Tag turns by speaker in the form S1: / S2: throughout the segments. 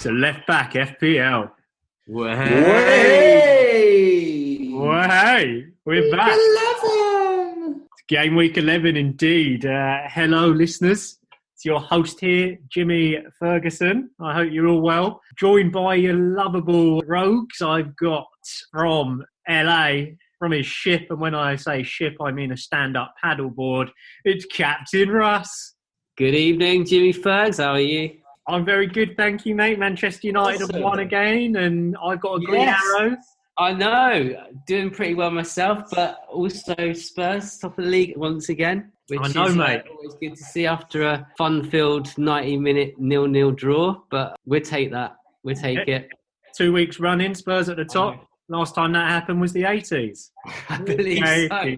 S1: to Left Back FPL.
S2: Hey!
S1: We're back.
S2: 11!
S1: It's game week 11 indeed. Hello, listeners. It's your host here, Jimmy Ferguson. I hope you're all well. Joined by your lovable rogues, I've got from LA, from his ship, and when I say ship, I mean a stand-up paddleboard. It's Captain Russ.
S3: Good evening, Jimmy Fergs. How are you?
S1: I'm very good, thank you, mate. Manchester United have won again, and I've got a green arrow.
S3: I know. Doing pretty well myself, but also Spurs, top of the league once again. Which
S1: I know,
S3: is
S1: mate.
S3: Always good to see after a fun-filled 90-minute 0-0 draw, but we'll take that. We'll take it.
S1: 2 weeks running, Spurs at the top. Last time that happened was the 80s.
S3: I believe so.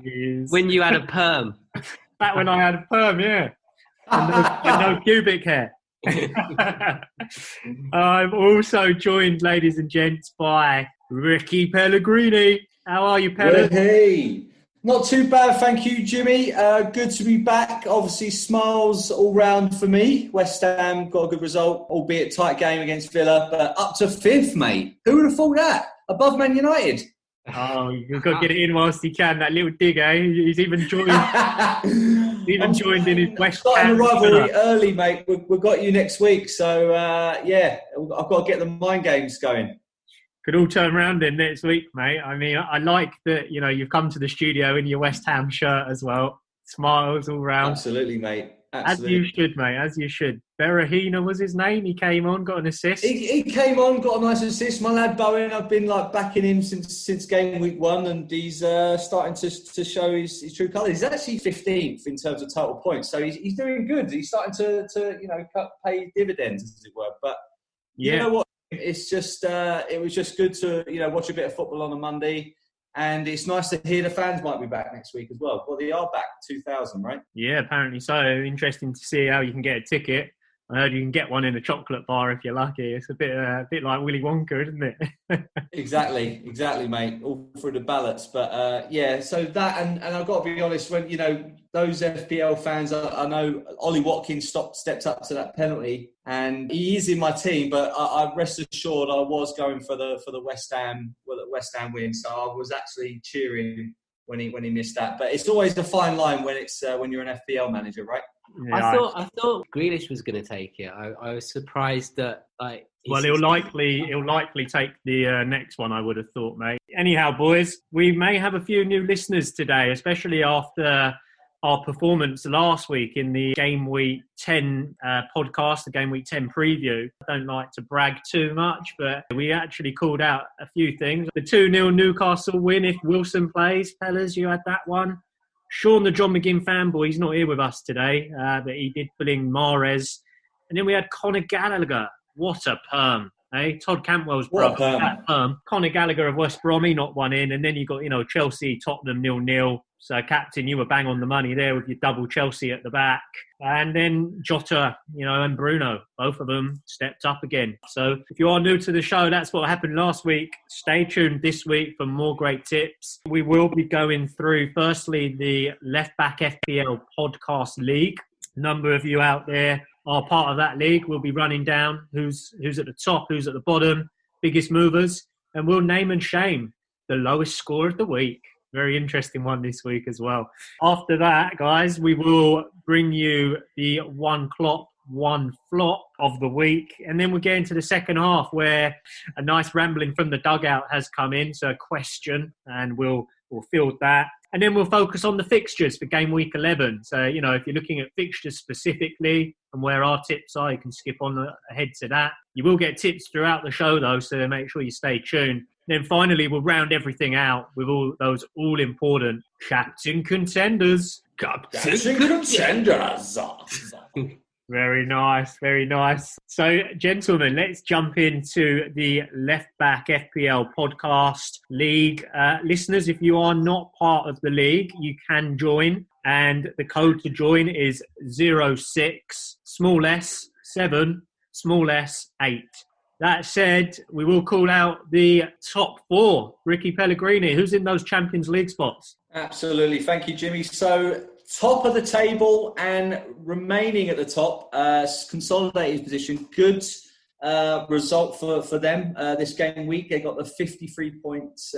S3: When you had a perm.
S1: Back when I had a perm, yeah. And no pubic hair. I'm also joined, ladies and gents, by Ricky Pellegrini. How are you, Pelle?
S2: Hey! Not too bad, thank you, Jimmy. Good to be back. Obviously, smiles all round for me. West Ham got a good result, albeit tight game against Villa, but up to 5th, mate. Who would have thought that? Above Man United.
S1: Oh, you've got to get it in whilst you can. That little dig, eh? He's even joined. Joined in his West Ham.
S2: Starting the rivalry early, mate. We've got you next week, so I've got to get the mind games going.
S1: Could all turn around in next week, mate. I mean, I like that, you've come to the studio in your West Ham shirt as well. Smiles all round.
S2: Absolutely, mate. Absolutely.
S1: As you should, mate. As you should. Berahino was his name. He came on, got an assist.
S2: He came on, got a nice assist. My lad Bowen, I've been backing him since game week 1, and he's starting to show his true colours. He's actually 15th in terms of total points, so he's doing good. He's starting to pay dividends, as it were. But you know what? It's just it was just good to watch a bit of football on a Monday. And it's nice to hear the fans might be back next week as well. Well, they are back, 2,000, right?
S1: Yeah, apparently so. Interesting to see how you can get a ticket. I heard you can get one in a chocolate bar if you're lucky. It's a bit like Willy Wonka, isn't it?
S2: Exactly, mate. All through the ballots. But, so that, and I've got to be honest, when, those FPL fans, I know Ollie Watkins stepped up to that penalty, and he is in my team, but I rest assured I was going for the West Ham win. So I was actually cheering when he missed that. But it's always a fine line when it's when you're an FPL manager, right?
S3: Yeah, I thought Grealish was going to take it. I was surprised that
S1: he'll likely take the next one, I would have thought, mate. Anyhow, boys, we may have a few new listeners today, especially after our performance last week in the Game Week 10 podcast, the Game Week 10 preview. I don't like to brag too much, but we actually called out a few things. The 2-0 Newcastle win if Wilson plays. Fellas, you had that one. Sean, the John McGinn fanboy, he's not here with us today, but he did put in Mahrez. And then we had Conor Gallagher. What a perm, eh? Todd Cantwell's brother. Conor Gallagher of West Brom, he not one in. And then you got, Chelsea, Tottenham 0-0. So, Captain, you were bang on the money there with your double Chelsea at the back. And then Jota, and Bruno, both of them stepped up again. So, if you are new to the show, that's what happened last week. Stay tuned this week for more great tips. We will be going through, firstly, the Left Back FPL Podcast League. A number of you out there are part of that league. We'll be running down who's at the top, who's at the bottom, biggest movers, and we'll name and shame the lowest score of the week. Very interesting one this week as well. After that, guys, we will bring you the one clop, one flop of the week. And then we'll get into the second half where a nice rambling from the dugout has come in. So a question, and we'll field that. And then we'll focus on the fixtures for game week 11. So, if you're looking at fixtures specifically and where our tips are, you can skip on ahead to that. You will get tips throughout the show, though, so make sure you stay tuned. Then finally, we'll round everything out with all those all-important Captain Contenders.
S2: Captain Contenders!
S1: Very nice, very nice. So, gentlemen, let's jump into the Left Back FPL Podcast League. Listeners, if you are not part of the league, you can join. And the code to join is 06 small s 7 small s 8. That said, we will call out the top 4. Ricky Pellegrini, who's in those Champions League spots?
S2: Absolutely. Thank you, Jimmy. So, top of the table and remaining at the top, consolidated position, good result for them this game week. They got the 53 points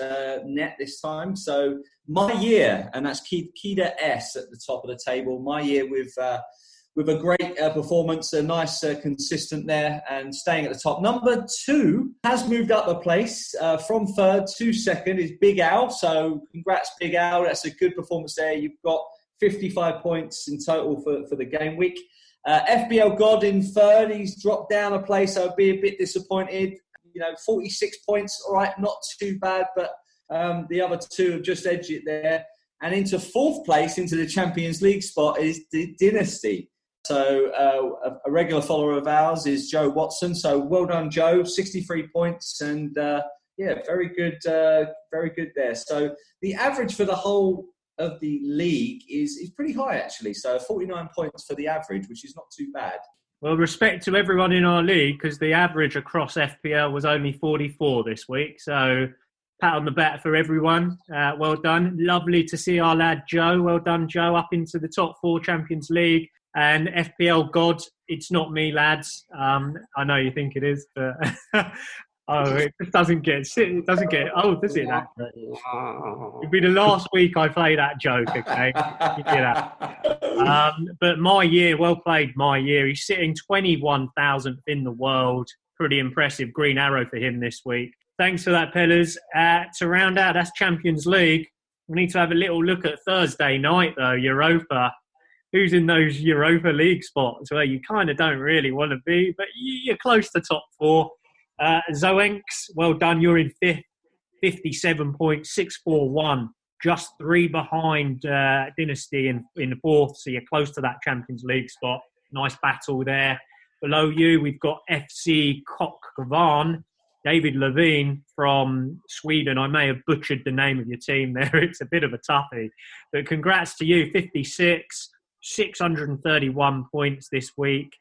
S2: net this time. So my year, and that's Kida S at the top of the table. My year with a great performance, a nice consistent there, and staying at the top. Number 2 has moved up a place from 3rd to 2nd is Big Al. So congrats, Big Al. That's a good performance there. You've got 55 points in total for the game week. FBL God in 3rd, he's dropped down a place. I'd be a bit disappointed. 46 points, all right, not too bad, but the other 2 have just edged it there. And into 4th place, into the Champions League spot, is the Dynasty. So a regular follower of ours is Joe Watson. So well done, Joe, 63 points, and very good there. So the average for the whole of the league is pretty high, actually. So 49 points for the average, which is not too bad.
S1: Well, respect to everyone in our league, because the average across FPL was only 44 this week. So pat on the back for everyone. Well done. Lovely to see our lad Joe. Well done, Joe, up into the top 4 Champions League. And FPL God, it's not me, lads. I know you think it is, but it doesn't get old, does it? It'll be the last week I play that joke, okay? You hear that? But my year, well played, my year. He's sitting 21,000th in the world. Pretty impressive green arrow for him this week. Thanks for that, Pillars. To round out, that's Champions League. We need to have a little look at Thursday night, though, Europa. Who's in those Europa League spots where you kind of don't really want to be, but you're close to top 4. Zoenks, well done. You're in 5th, 57 points, 641. Just 3 behind Dynasty in 4th, so you're close to that Champions League spot. Nice battle there. Below you, we've got FC Kockvarn, David Levine from Sweden. I may have butchered the name of your team there. It's a bit of a toughie. But congrats to you, 56. 631 points this week.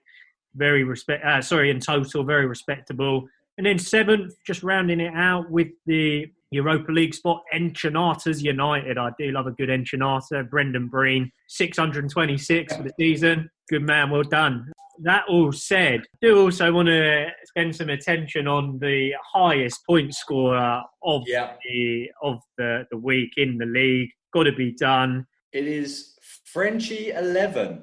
S1: In total, very respectable. And then 7th, just rounding it out with the Europa League spot, Enchinatas United. I do love a good Enchinata. Brendan Breen, 626 for the season. Good man, well done. That all said, I do also want to spend some attention on the highest point scorer of the week in the league. Got to be done.
S2: It is Frenchie11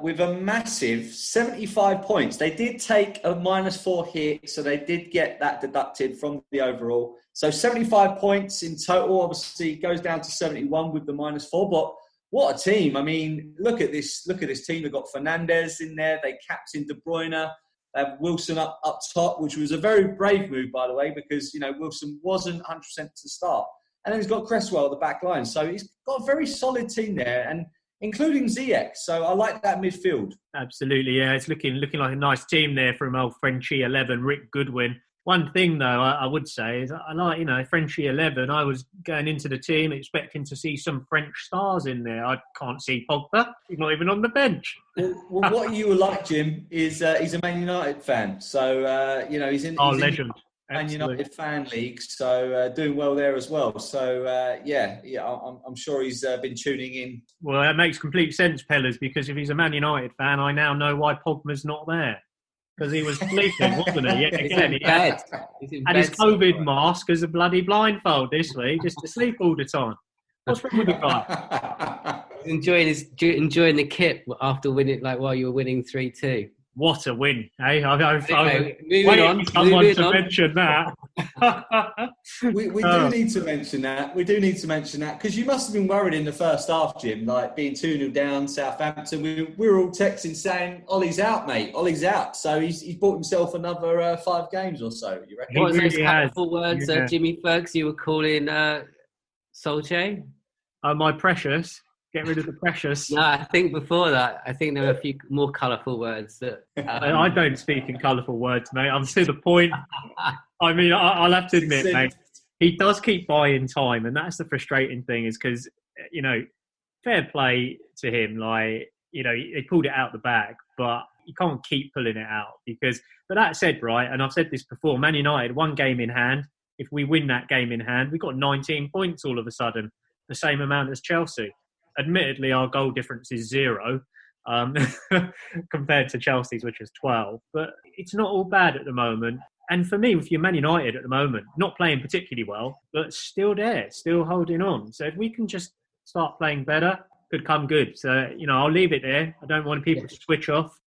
S2: with a massive 75 points. They did take a -4 hit, so they did get that deducted from the overall. So 75 points in total. Obviously, it goes down to 71 with the -4. But what a team! I mean, look at this team. They've got Fernandes in there. They captained De Bruyne. They have Wilson up top, which was a very brave move, by the way, because Wilson wasn't 100% to start. And then he's got Cresswell at the back line. So he's got a very solid team there, and including ZX. So I like that midfield.
S1: Absolutely, yeah. It's looking like a nice team there from old Frenchie 11, Rick Goodwin. One thing, though, I would say is I like, Frenchie 11. I was going into the team expecting to see some French stars in there. I can't see Pogba. He's not even on the bench.
S2: Well, what you will like, Jim, is he's a Man United fan. So, he's in...
S1: Legend.
S2: Man United fan league, so doing well there as well. So I'm sure he's been tuning in.
S1: Well, that makes complete sense, Pellers, because if he's a Man United fan, I now know why Pogba's not there, because he was sleeping, wasn't he? Yeah, again, he had his COVID mask as a bloody blindfold this week, just to sleep all the time. What's wrong with the guy?
S3: Enjoying the kit after winning, while you were winning 3-2.
S1: What a win, eh?
S3: Anyway, moving on.
S1: Someone to mention that.
S2: we do need to mention that. We do need to mention that, because you must have been worried in the first half, Jim, being 2-0 down, Southampton. We were all texting saying, Ollie's out, mate. Ollie's out. So he's bought himself another 5 games or so, you reckon?
S3: What was those colourful words, Jimmy Fergs, you were calling Solskjaer?
S1: My precious. Get rid of the precious.
S3: No, I think before that, there were a few more colourful words.
S1: I don't speak in colourful words, mate. I'm to the point. I mean, I'll have to admit, mate, he does keep buying time, and that's the frustrating thing, is because, fair play to him. He pulled it out the bag, but you can't keep pulling it out But that said, right, and I've said this before, Man United, 1 game in hand. If we win that game in hand, we've got 19 points all of a sudden, the same amount as Chelsea. Admittedly, our goal difference is 0, um, compared to Chelsea's, which was 12. But it's not all bad at the moment. And for me, if you're Man United at the moment, not playing particularly well, but still there, still holding on. So if we can just start playing better, could come good. So, I'll leave it there. I don't want people to switch off.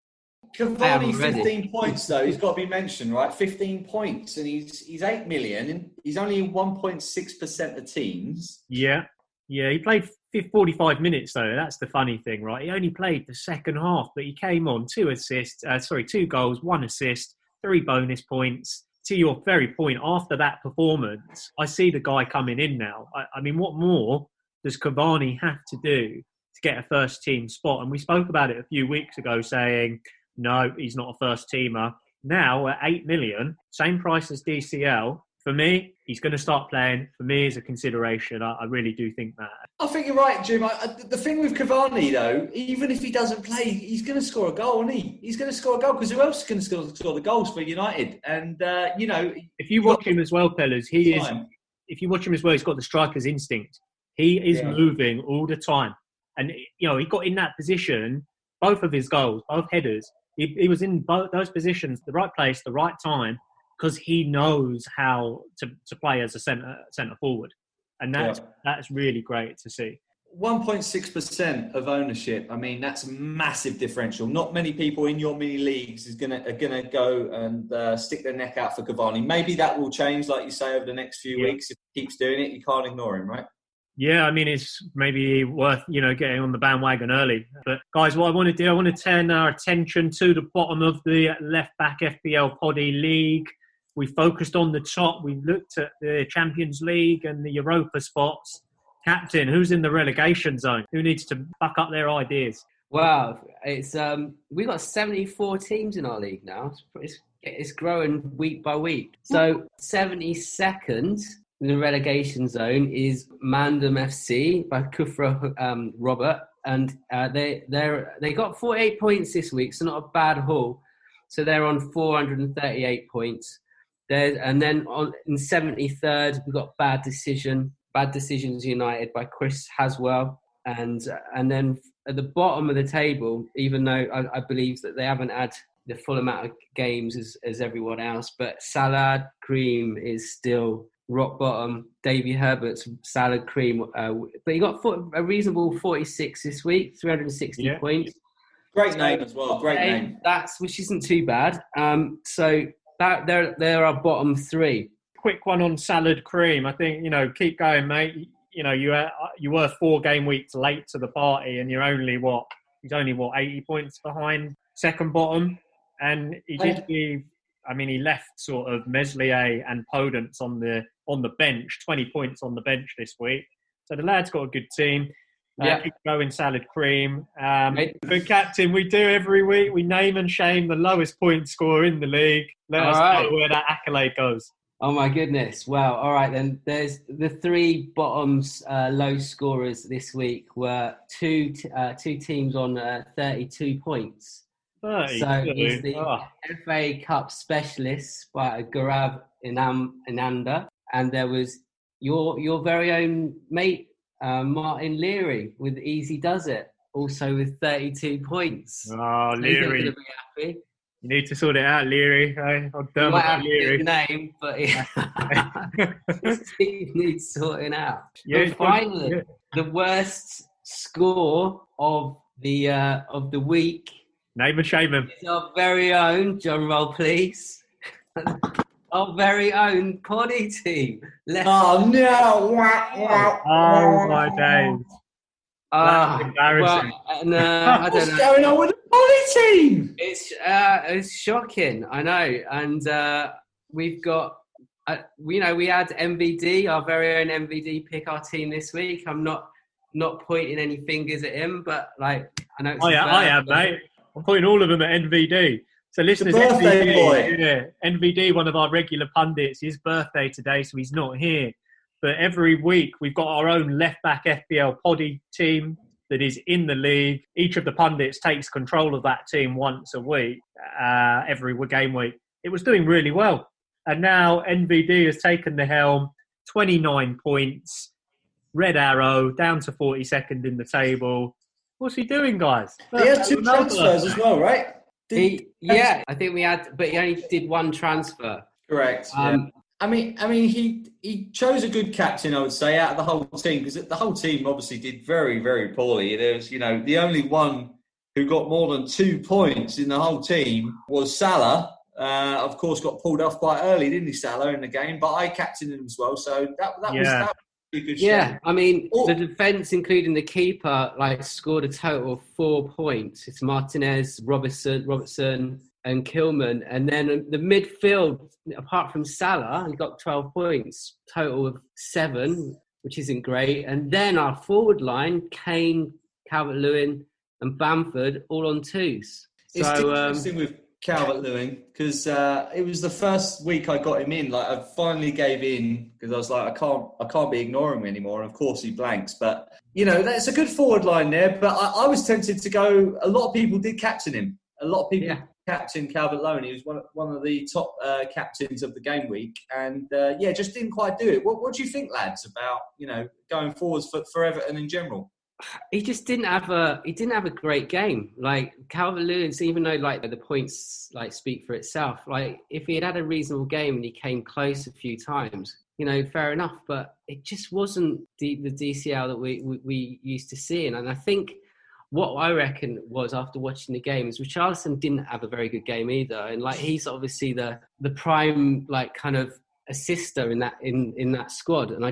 S2: Cavani, 15 points though. He's got to be mentioned, right? 15 points, and he's 8 million, and he's only in 1.6% of teams.
S1: Yeah, he played 45 minutes though. That's the funny thing, right? He only played the second half, but he came on 2 goals, 1 assist, 3 bonus points. To your very point, after that performance, I see the guy coming in now. I mean, what more does Cavani have to do to get a first team spot? And we spoke about it a few weeks ago saying, no, he's not a first teamer. Now at 8 million, same price as DCL. For me, he's going to start playing. For me, as a consideration, I really do think that.
S2: I think you're right, Jim. The thing with Cavani, though, even if he doesn't play, he's going to score a goal, isn't he? He's going to score a goal because who else is going to score the goals for United? And,
S1: if you watch him as well, fellas, if you watch him as well, he's got the striker's instinct. He is moving all the time. And, he got in that position, both of his goals, both headers. He was in both those positions, the right place, the right time, because he knows how to play as a centre forward. And that's really great to see.
S2: 1.6% of ownership. I mean, that's a massive differential. Not many people in your mini leagues are gonna go and stick their neck out for Cavani. Maybe that will change, like you say, over the next few weeks. If he keeps doing it, you can't ignore him, right?
S1: Yeah, I mean, it's maybe worth, getting on the bandwagon early. But guys, what I want to do, I want to turn our attention to the bottom of the left-back FPL Poddy League. We focused on the top. We looked at the Champions League and the Europa spots. Captain, who's in the relegation zone? Who needs to buck up their ideas?
S3: Wow, it's we got 74 teams in our league now. It's growing week by week. So 72nd in the relegation zone is Mandem FC by Kufra Robert, and they got 48 points this week, so not a bad haul. So they're on 438 points. And then in 73rd we've got Bad Decisions United by Chris Haswell, and then at the bottom of the table, even though I believe that they haven't had the full amount of games as everyone else, but Salad Cream is still rock bottom. Davey Herbert's Salad Cream, but he got a reasonable 46 this week, 360 points.
S2: Great name as well. Great name.
S3: Which isn't too bad. So that they're our bottom 3.
S1: Quick one on Salad Cream. I think keep going, mate. You were 4 game weeks late to the party, and you're only he's only 80 points behind second bottom, and he did leave. I mean, he left sort of Meslier and Podence on the bench, 20 points on the bench this week. So the lad's got a good team. Keep going, Salad Cream. But Captain, we do every week. We name and shame the lowest point scorer in the league. Let us know where that accolade goes.
S3: Oh my goodness. Well, all right then. There's the 3 bottoms low scorers this week were two teams on 32 points.
S1: 32.
S3: So it's the FA Cup specialists by Gaurav Inanda, and there was your very own mate Martin Leary with Easy Does It, also with 32 points.
S1: Oh,
S3: so
S1: Leary.
S3: He's not going to be happy.
S1: You need to sort it out, Leary. I'm done
S3: might have
S1: Leary.
S3: His name, but his team needs sorting out.
S1: Yeah,
S3: and finally, the worst score of the week.
S1: Name and shame him.
S3: It's our very own, John Roll, please. Our very own Poddy team.
S2: Oh no!
S1: Oh my days. That's embarrassing.
S3: I don't know.
S2: What's going on with the Poddy team?
S3: It's shocking. I know, and we've got. We had MVD, our very own MVD, pick our team this week. I'm not pointing any fingers at him, but I know.
S1: I am, mate. I'm pointing all of them at NVD. So listeners,
S2: birthday
S1: NVD, boy. NVD, one of our regular pundits, his birthday today, so he's not here. But every week we've got our own left-back FPL Poddy team that is in the league. Each of the pundits takes control of that team once a week, every game week. It was doing really well. And now NVD has taken the helm, 29 points, red arrow, down to 42nd in the table. What's he doing, guys?
S2: He had 2 transfers as well, right?
S3: I think we had, but he only did 1 transfer.
S2: Correct. Yeah. I mean, he chose a good captain, I would say, out of the whole team, because the whole team obviously did very, very poorly. There was, the only one who got more than 2 points in the whole team was Salah. Of course, got pulled off quite early, didn't he, Salah, in the game? But I captained him as well, so that was a good show.
S3: I mean, the defence, including the keeper, scored a total of 4 points. It's Martinez, Robertson, and Kilman. And then the midfield, apart from Salah, he got 12 points, total of 7, which isn't great. And then our forward line, Kane, Calvert-Lewin, and Bamford, all on 2s.
S2: It's interesting with Calvert-Lewin, because it was the first week I got him in. I finally gave in because I was like, I can't be ignoring him anymore. And of course he blanks, but that's a good forward line there. But I was tempted to go. A lot of people did captain him. A lot of people captained Calvert-Lewin. He was one of the top captains of the game week, and just didn't quite do it. What do you think, lads, about going forwards for Everton in general?
S3: He just didn't have a great game. Calvert-Lewin, even though the points speak for itself, if he had a reasonable game and he came close a few times, fair enough. But it just wasn't the DCL that we used to see. And I think what I reckon was, after watching the game, is Richarlison didn't have a very good game either. And he's obviously the prime kind of assister in that squad. And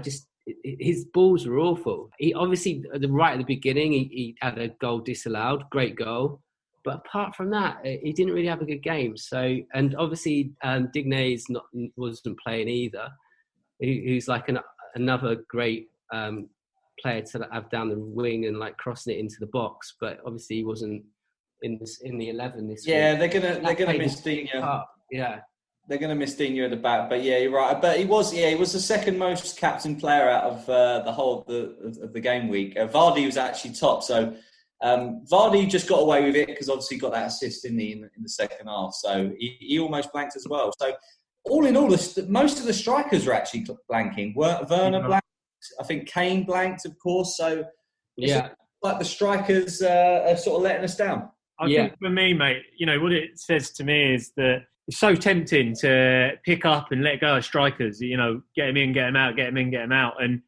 S3: his balls were awful. He obviously, right at the beginning, he had a goal disallowed, great goal. But apart from that, he didn't really have a good game. So, and obviously, Digne wasn't playing either. Who's another great player to have down the wing and crossing it into the box. But obviously, he wasn't in the 11 this week.
S2: Yeah, they're gonna miss Digne.
S3: Yeah.
S2: They're going to miss Digne at the back, but yeah, you're right. But he was the second most captain player out of the whole of the game week. Vardy was actually top, so Vardy just got away with it because obviously got that assist in the second half. So he almost blanked as well. So all in all, most of the strikers were actually blanking. Werner blanked. I think Kane blanked, of course. So the strikers are sort of letting us down.
S1: I think for me, mate, what it says to me is that it's so tempting to pick up and let go of strikers. Get them in, get them out, get them in, get them out, and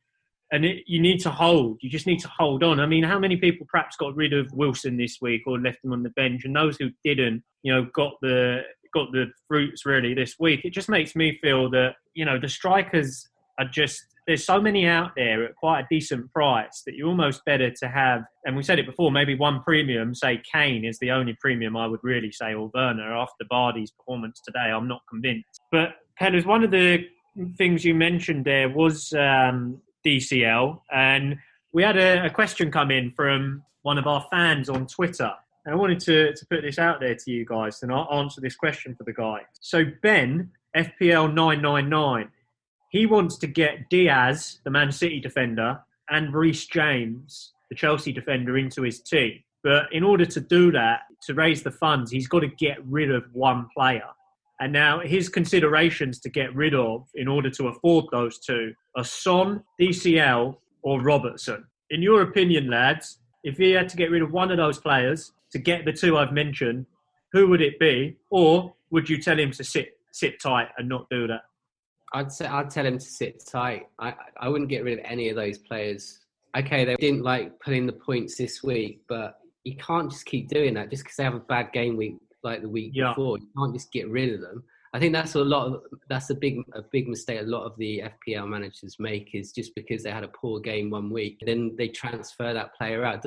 S1: you need to hold. You just need to hold on. I mean, how many people perhaps got rid of Wilson this week or left him on the bench, and those who didn't, got the fruits really this week. It just makes me feel that the strikers are just. There's so many out there at quite a decent price that you're almost better to have. And we said it before, maybe one premium, say Kane is the only premium I would really say, or Werner. After Vardy's performance today, I'm not convinced. But, Pellers, one of the things you mentioned there was DCL. And we had a question come in from one of our fans on Twitter. And I wanted to put this out there to you guys, and I'll answer this question for the guy. So Ben, FPL 999, he wants to get Diaz, the Man City defender, and Reece James, the Chelsea defender, into his team. But in order to do that, to raise the funds, he's got to get rid of one player. And now his considerations to get rid of, in order to afford those two, are Son, DCL, or Robertson. In your opinion, lads, if he had to get rid of one of those players to get the two I've mentioned, who would it be? Or would you tell him to sit tight and not do that?
S3: I'd tell him to sit tight. I wouldn't get rid of any of those players. Okay, they didn't put in the points this week, but you can't just keep doing that just because they have a bad game week like the week before. You can't just get rid of them. I think that's a big mistake a lot of the FPL managers make, is just because they had a poor game one week, then they transfer that player out.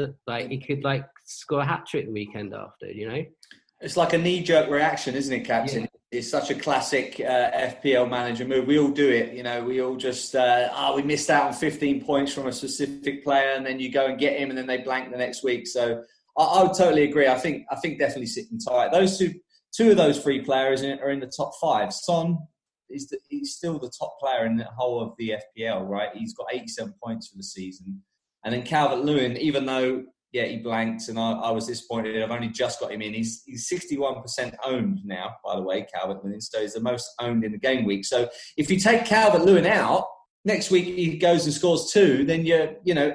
S3: He could score a hat-trick the weekend after,
S2: It's like a knee-jerk reaction, isn't it, Captain? Yeah. It's such a classic FPL manager move. We all do it, we all just, we missed out on 15 points from a specific player, and then you go and get him, and then they blank the next week. So I would totally agree. I think definitely sitting tight. Those two of those three players are in the top 5. Son, he's still the top player in the whole of the FPL, right? He's got 87 points for the season. And then Calvert-Lewin, even though... Yeah, he blanked, and I was disappointed. I've only just got him in. He's 61% owned now, by the way, Calvert-Lewin. So he's the most owned in the game week. So if you take Calvert-Lewin out, next week he goes and scores 2, then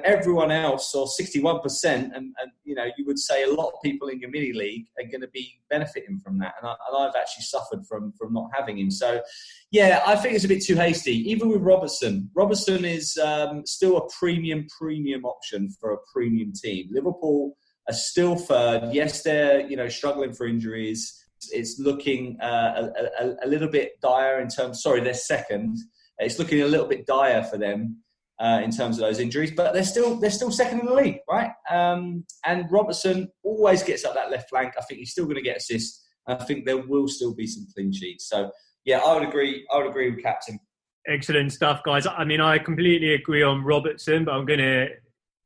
S2: everyone else, or 61%, and you would say a lot of people in your mini league are going to be benefiting from that. And I've actually suffered from not having him. So, yeah, I think it's a bit too hasty. Even with Robertson. Robertson is still a premium option for a premium team. Liverpool are still third. Yes, they're struggling for injuries. It's looking a little bit dire in terms. Sorry, they're second. It's looking a little bit dire for them in terms of those injuries, but they're still second in the league, right? And Robertson always gets up that left flank. I think he's still going to get assists. I think there will still be some clean sheets. So yeah, I would agree with captain.
S1: Excellent stuff, guys. I mean, I completely agree on Robertson, but I'm gonna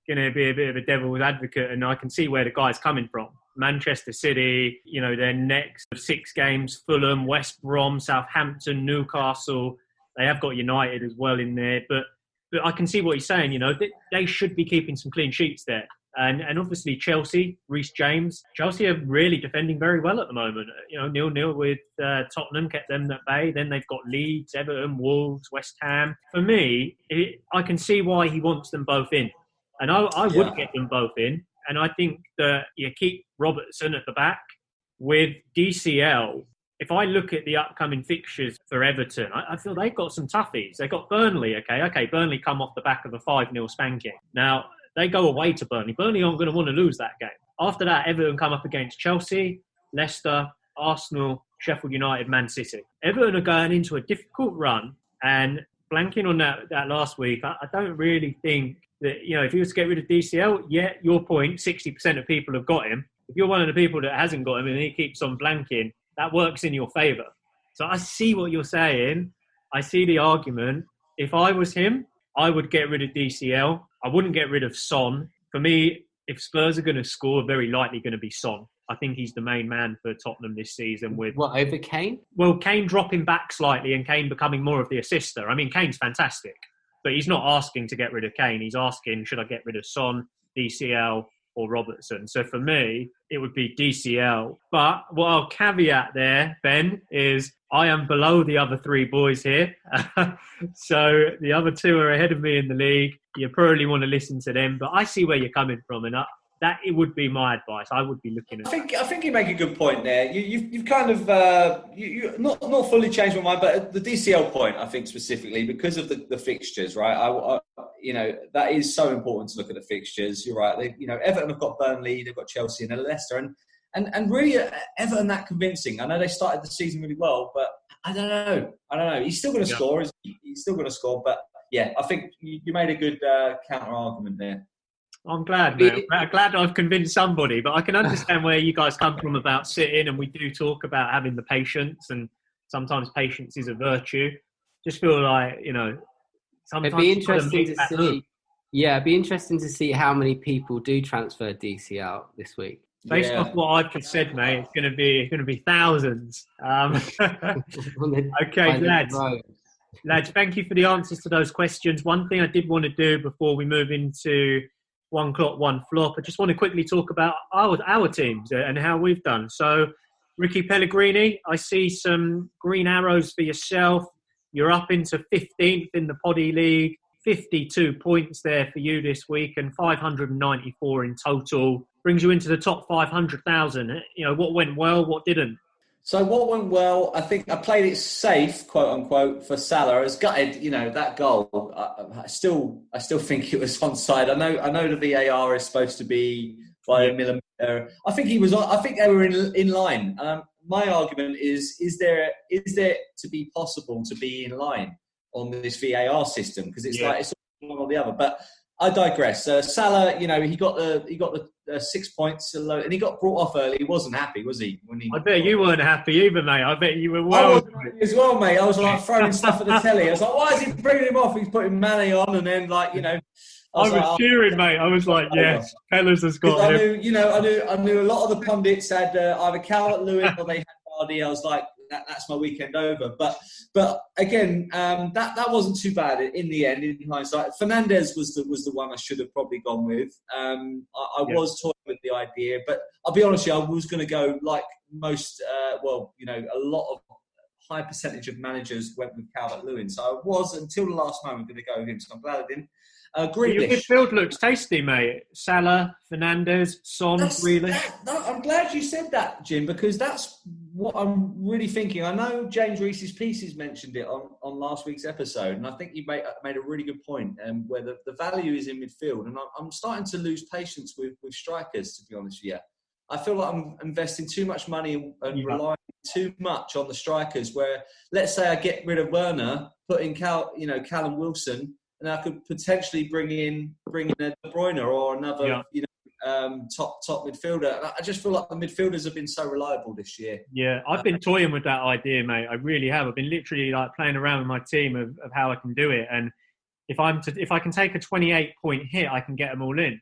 S1: be a bit of a devil's advocate, and I can see where the guy's coming from. Manchester City, their next 6 games: Fulham, West Brom, Southampton, Newcastle. They have got United as well in there, but I can see what he's saying. They should be keeping some clean sheets there, and obviously Chelsea, Reece James. Chelsea are really defending very well at the moment. 0-0 with Tottenham kept them at bay. Then they've got Leeds, Everton, Wolves, West Ham. For me, I can see why he wants them both in, and I would get them both in. And I think that you keep Robertson at the back with DCL. If I look at the upcoming fixtures for Everton, I feel they've got some toughies. They've got Burnley, okay. Burnley come off the back of a 5-0 spanking. Now, they go away to Burnley. Burnley aren't going to want to lose that game. After that, Everton come up against Chelsea, Leicester, Arsenal, Sheffield United, Man City. Everton are going into a difficult run, and blanking on that last week, I don't really think that, if he was to get rid of DCL, yeah, your point, 60% of people have got him. If you're one of the people that hasn't got him and he keeps on blanking, that works in your favour. So I see what you're saying. I see the argument. If I was him, I would get rid of DCL. I wouldn't get rid of Son. For me, if Spurs are going to score, very likely going to be Son. I think he's the main man for Tottenham this season.
S3: What, over Kane?
S1: Well, Kane dropping back slightly and Kane becoming more of the assister. I mean, Kane's fantastic, but he's not asking to get rid of Kane. He's asking, should I get rid of Son, DCL, or Robertson? So for me, it would be DCL. But what I'll caveat there, Ben, is I am below the other 3 boys here. So the other 2 are ahead of me in the league. You probably want to listen to them, but I see where you're coming from, and that it would be my advice. I would be looking at.
S2: I think you make a good point there. You've kind of you not fully changed my mind, but the DCL point, I think specifically because of the fixtures, right? I that is so important to look at the fixtures. You're right. Everton have got Burnley, they've got Chelsea and Leicester, and really Everton that convincing. I know they started the season really well, but I don't know. He's still going to score. He's still going to score, but yeah, I think you made a good counter argument there.
S1: I'm glad, man. I'm glad I've convinced somebody, but I can understand where you guys come from about sitting, and we do talk about having the patience, and sometimes patience is a virtue. Just feel like, sometimes
S3: it'd be interesting to see. Yeah, it'd be interesting to see how many people do transfer DCL this week.
S1: Based off what I've just said, mate, it's going to be thousands. Okay, lads, thank you for the answers to those questions. One thing I did want to do before we move into one clock, one flop, I just want to quickly talk about our teams and how we've done. So, Ricky Pellegrini, I see some green arrows for yourself. You're up into 15th in the Poddy League. 52 points there for you this week, and 594 in total. Brings you into the top 500,000. What went well, what didn't?
S2: So what went well, I think I played it safe, quote unquote, for Salah. I was gutted, that goal. I still think it was onside. I know the VAR is supposed to be by a millimetre. I think he was. I think they were in line. My argument is there to be possible to be in line on this VAR system, because it's like it's one or the other. But I digress. Salah, he got the 6 points, and he got brought off early. He wasn't happy, was he?
S1: I bet you weren't happy either, mate. I bet you were well.
S2: As well, mate. I was like throwing stuff at the telly. I was like, why is he bringing him off? He's putting Mane on, and then I was
S1: cheering, mate. I was like, yes, Pellers has got him.
S2: I knew a lot of the pundits had either Calvert-Lewin or they had Vardy. I was like, that's my weekend over. But again, that wasn't too bad in the end. In hindsight, Fernandes was the one I should have probably gone with. I was toying with the idea, but I'll be honest with you, I was going to go like most. A lot of high percentage of managers went with Calvert-Lewin. So I was, until the last moment, going to go with him. So I'm glad I didn't.
S1: Your
S2: Grealish.
S1: midfield looks tasty, mate. Salah, Fernandes, Son, Grealish.
S2: I'm glad you said that, Jim, because that's what I'm really thinking. I know James Reese's Pieces mentioned it on last week's episode, and I think you made a really good point, where the value is in midfield. And I'm starting to lose patience with strikers, to be honest with you. I feel like I'm investing too much money and relying too much on the strikers, where, let's say I get rid of Werner, put in Callum Wilson, and I could potentially bring in a De Bruyne or another, top midfielder. I just feel like the midfielders have been so reliable this year.
S1: Yeah, I've been toying with that idea, mate. I really have. I've been literally like playing around with my team of how I can do it. And if I can take a 28-point hit, I can get them all in.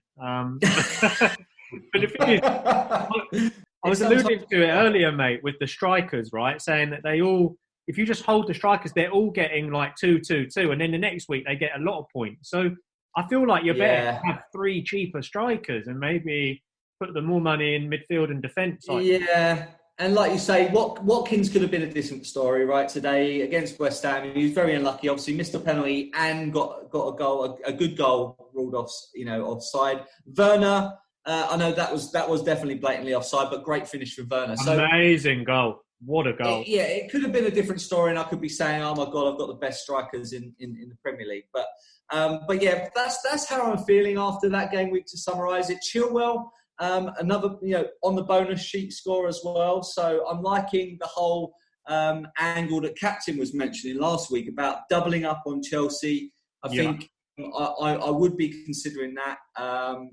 S1: But the thing is, I was alluding to it earlier, mate, with the strikers, right? Saying that they all, if you just hold the strikers, they're all getting like 2-2-2, and then the next week they get a lot of points. So I feel like you're better to have 3 cheaper strikers and maybe put the more money in midfield and defence.
S2: Yeah, and like you say, Watkins could have been a different story, right? Today against West Ham, he was very unlucky. Obviously, missed a penalty and got a goal, a good goal ruled off, offside. Werner, I know that was definitely blatantly offside, but great finish from Werner.
S1: Amazing goal. What a goal.
S2: It could have been a different story, and I could be saying, oh my God, I've got the best strikers in the Premier League. But yeah, that's how I'm feeling after that game week, to summarise it. Chilwell, another, on the bonus sheet score as well. So I'm liking the whole angle that Captain was mentioning last week about doubling up on Chelsea. I think I would be considering that. I'm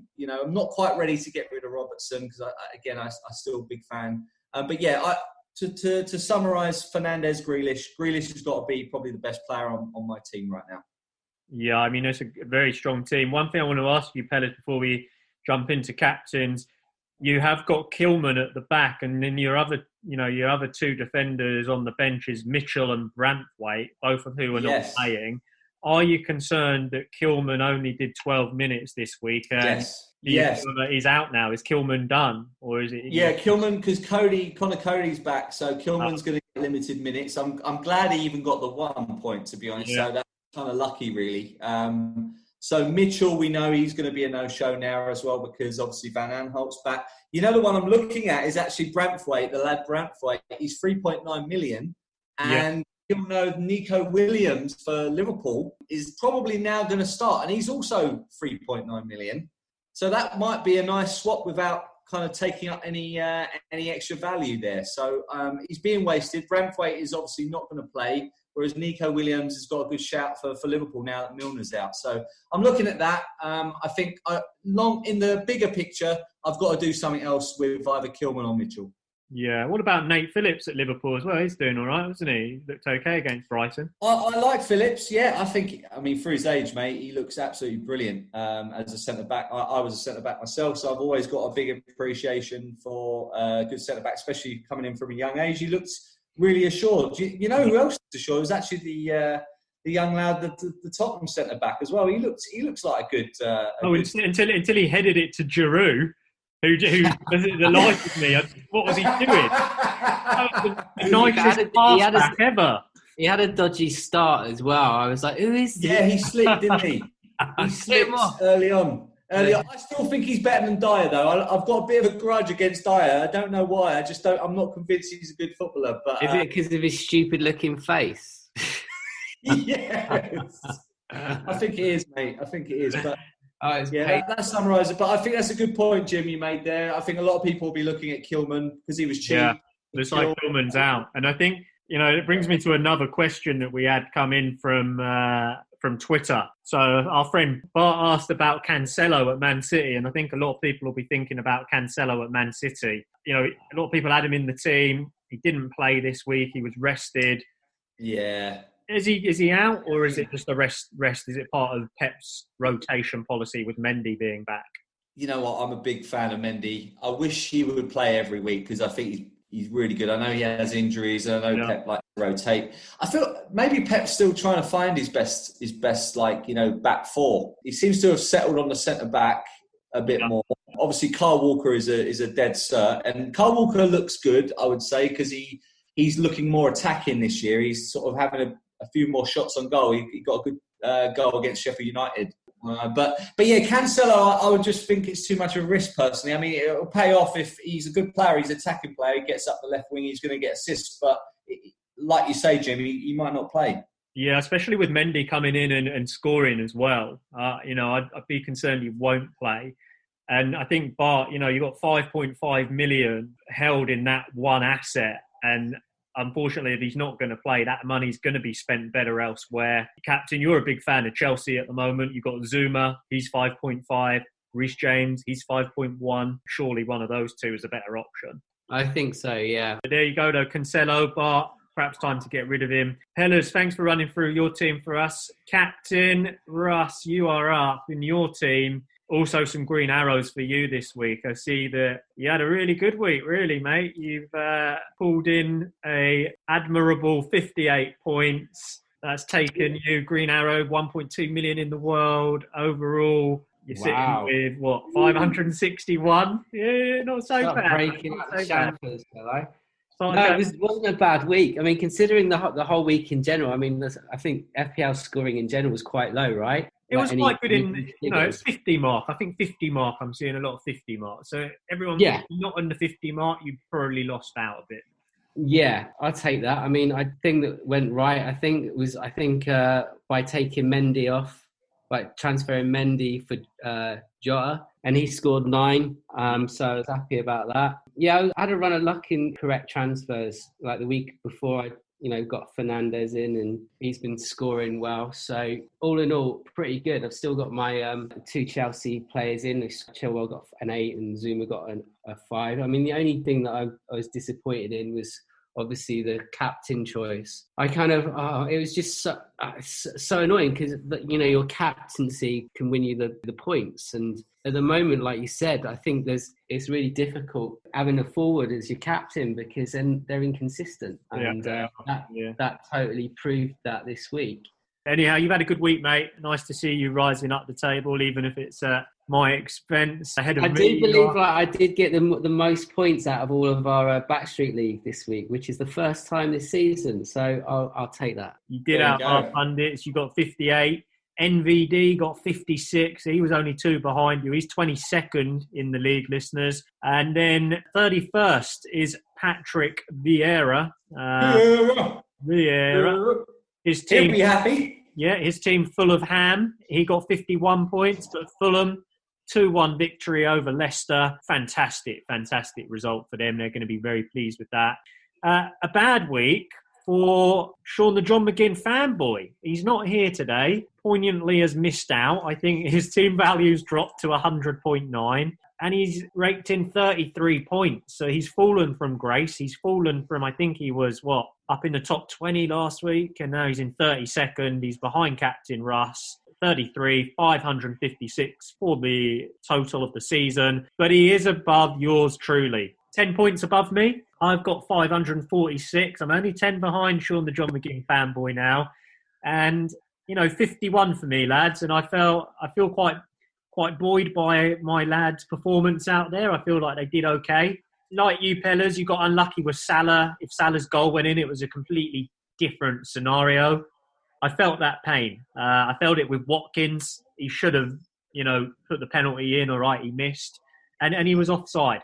S2: not quite ready to get rid of Robertson because, I'm still a big fan. But yeah, to summarise, Fernandes, Grealish has got to be probably the best player on my team right now.
S1: Yeah, I mean, it's a very strong team. One thing I want to ask you, Pellet, before we jump into captains, you have got Kilman at the back, and then your other 2 defenders on the bench is Mitchell and Branthwaite, both of who are not playing. Are you concerned that Kilman only did 12 minutes this week? Yes. He's out now. Is Kilman done, or is it?
S2: Yeah, Kilman, because Connor Cody's back, so Kilman's going to get limited minutes. I'm glad he even got the 1 point, to be honest. Yeah. So that's kind of lucky, really. So Mitchell, we know he's going to be a no-show now as well, because obviously Van Aanholt's back. The one I'm looking at is actually Branthwaite, the lad Branthwaite. He's 3.9 million, and you'll know Nico Williams for Liverpool is probably now going to start, and he's also 3.9 million. So that might be a nice swap without kind of taking up any extra value there. So he's being wasted. Branthwaite is obviously not going to play, whereas Nico Williams has got a good shout for Liverpool now that Milner's out. So I'm looking at that. I think in the bigger picture, I've got to do something else with either Kilman or Mitchell.
S1: Yeah. What about Nate Phillips at Liverpool as well? He's doing all right, wasn't he? He looked okay against Brighton.
S2: I like Phillips. Yeah, for his age, mate, he looks absolutely brilliant as a centre-back. I was a centre-back myself, so I've always got a big appreciation for a good centre-back, especially coming in from a young age. He looks really assured. You know who else is assured? It was actually the young lad, the Tottenham centre-back as well. He looks like a good...
S1: Until he headed it to Giroud. Who the life of me? What was he doing? The nicest halfback ever.
S3: He had a dodgy start as well. I was like, who is this?
S2: Yeah, he slipped, didn't he? He slipped early on. I still think he's better than Dyer, though. I've got a bit of a grudge against Dyer. I don't know why. I'm not convinced he's a good footballer. But
S3: is it because of his stupid-looking face?
S2: Yes. I think it is, mate. I think it is. But that summarises it. But I think that's a good point, Jim, you made there. I think a lot of people will be looking at Kilman because he was cheap. Yeah,
S1: looks like Kilman's out. And I think, it brings me to another question that we had come in from Twitter. So our friend Bart asked about Cancelo at Man City, and I think a lot of people will be thinking about Cancelo at Man City. A lot of people had him in the team. He didn't play this week. He was rested.
S2: Yeah.
S1: Is he out, or is it just a rest? Is it part of Pep's rotation policy with Mendy being back?
S2: You know what? I'm a big fan of Mendy. I wish he would play every week because I think he's really good. I know he has injuries, and I know Pep likes to rotate. I feel maybe Pep's still trying to find his best back four. He seems to have settled on the centre back a bit more. Obviously, Kyle Walker is a dead cert, and Kyle Walker looks good, I would say, because he he's looking more attacking this year. He's sort of having a few more shots on goal. He got a good goal against Sheffield United. But yeah, Cancelo, I would just think it's too much of a risk personally. I mean, it'll pay off if he's a good player, he's an attacking player, he gets up the left wing, he's going to get assists. But like you say, Jim, he might not play.
S1: Yeah, especially with Mendy coming in and scoring as well. I'd be concerned he won't play. And I think Bart, you've got 5.5 million held in that one asset. And unfortunately, if he's not going to play, that money's going to be spent better elsewhere. Captain, you're a big fan of Chelsea at the moment. You've got Zuma, he's 5.5. Reece James, he's 5.1. Surely one of those two is a better option.
S3: I think so, yeah.
S1: But there you go, though. Cancelo, Bart, perhaps time to get rid of him. Pellers, thanks for running through your team for us. Captain Russ, you are up in your team. Also some green arrows for you this week. I see that you had a really good week, really, mate. You've pulled in a admirable 58 points. That's taken you, green arrow, 1.2 million in the world. Overall, you're sitting with, 561? Yeah, not so bad.
S3: Breaking out the shampers, shall I? No, it wasn't a bad week. I mean, considering the whole week in general, I mean, I think FPL scoring in general was quite low, right?
S1: It was quite good it's 50 mark. I think 50 mark, I'm seeing a lot of 50 mark. So everyone not on the 50 mark, you probably lost out a bit.
S3: Yeah, I'll take that. I mean, I think that went right. I think by taking Mendy off, by transferring Mendy for Jota, and he scored 9. So I was happy about that. Yeah, I had a run of luck in correct transfers. Like the week before, I got Fernandez in, and he's been scoring well. So all in all, pretty good. I've still got my 2 Chelsea players in. Chilwell got an 8 and Zuma got a 5. I mean, the only thing that I was disappointed in was obviously the captain choice. I kind of, it was just so annoying because, your captaincy can win you the points. And at the moment, like you said, I think it's really difficult having a forward as your captain because then they're inconsistent. And that totally proved that this week.
S1: Anyhow, you've had a good week, mate. Nice to see you rising up the table, even if it's at my expense ahead of me.
S3: I do believe I did get the most points out of all of our Backstreet League this week, which is the first time this season. So I'll take that.
S1: You did out our pundits. You got 58. NVD got 56. He was only 2 behind you. He's 22nd in the league, listeners. And then 31st is Patrick Vieira. Vieira. His team,
S2: he'll be happy.
S1: Yeah, his team full of ham. He got 51 points, but Fulham, 2-1 victory over Leicester. Fantastic result for them. They're going to be very pleased with that. A bad week for Sean the John McGinn fanboy. He's not here today. Poignantly has missed out. I think his team value's dropped to 100.9. And he's raked in 33 points. So he's fallen from grace. He's fallen from, I think he was, up in the top 20 last week. And now he's in 32nd. He's behind Captain Russ. 33, 556 for the total of the season. But he is above yours truly. 10 points above me. I've got 546. I'm only 10 behind Sean the John McGinn fanboy now. And, 51 for me, lads. And I feel quite buoyed by my lads' performance out there. I feel like they did okay. Like you, Pellers, you got unlucky with Salah. If Salah's goal went in, it was a completely different scenario. I felt that pain. I felt it with Watkins. He should have, put the penalty in. All right, he missed. And he was offside.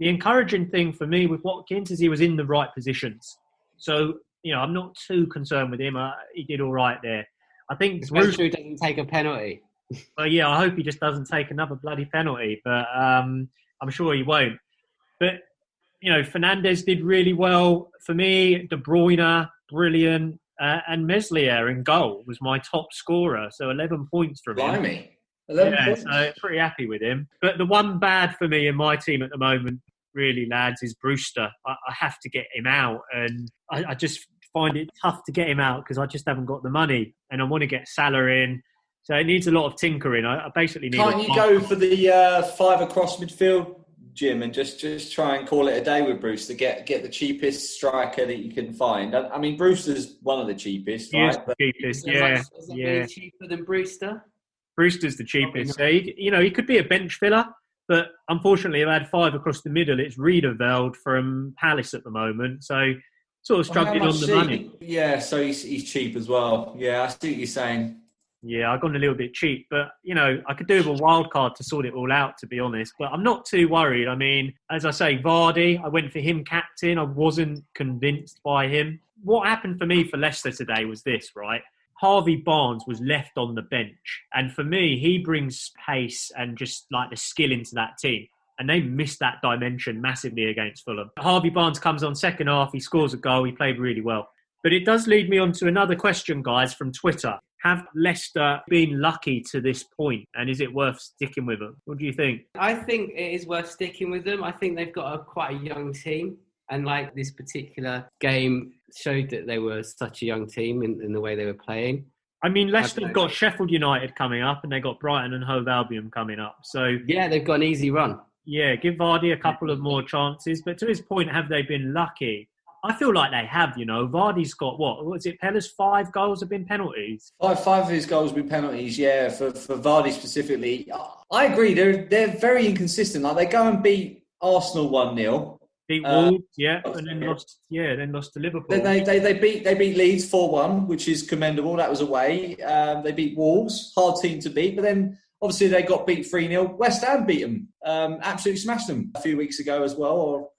S1: The encouraging thing for me with Watkins is he was in the right positions. So, I'm not too concerned with him. He did all right there. I think
S3: Especially doesn't take a penalty.
S1: Well, yeah, I hope he just doesn't take another bloody penalty, but I'm sure he won't. But, Fernandez did really well. For me, De Bruyne, brilliant, and Meslier in goal was my top scorer, so 11 points from him.
S2: Blimey. 11 points.
S1: So pretty happy with him. But the one bad for me in my team at the moment, really, lads, is Brewster. I have to get him out, and I just find it tough to get him out because I just haven't got the money, and I want to get Salah in. So it needs a lot of tinkering. I basically need.
S2: Can't you go for the 5 across midfield, Jim, and just try and call it a day with Bruce to get the cheapest striker that you can find? I mean, Brewster's one of the cheapest, right?
S1: He is the cheapest, yeah.
S3: Is it really cheaper than Brewster?
S1: Brewster's the cheapest. So he could be a bench filler, but unfortunately, I've had 5 across the middle. It's Riederveld from Palace at the moment. So sort of struggling on the money.
S2: Yeah, so he's cheap as well. Yeah, I see what you're saying.
S1: Yeah, I got a little bit cheap, but, I could do with a wild card to sort it all out, to be honest. But I'm not too worried. I mean, as I say, Vardy, I went for him captain. I wasn't convinced by him. What happened for me for Leicester today was this, right? Harvey Barnes was left on the bench. And for me, he brings pace and just like the skill into that team. And they missed that dimension massively against Fulham. Harvey Barnes comes on second half. He scores a goal. He played really well. But it does lead me on to another question, guys, from Twitter. Have Leicester been lucky to this point, and is it worth sticking with them? What do you think?
S3: I think it is worth sticking with them. I think they've got quite a young team, and like this particular game showed that they were such a young team in the way they were playing.
S1: I mean, Leicester have got Sheffield United coming up, and they've got Brighton and Hove Albion coming up. So
S3: yeah, they've got an easy run.
S1: Yeah, give Vardy a couple of more chances. But to his point, have they been lucky? I feel like they have, Vardy's got, what's it, Pella's 5 goals have been penalties?
S2: Five of his goals have been penalties, yeah, for Vardy specifically. I agree, they're very inconsistent. Like, they go and beat Arsenal 1-0.
S1: Beat Wolves, and then lost to Liverpool.
S2: They beat Leeds 4-1, which is commendable. That was away. They beat Wolves, hard team to beat, but then obviously they got beat 3-0. West Ham beat them, absolutely smashed them a few weeks ago as well,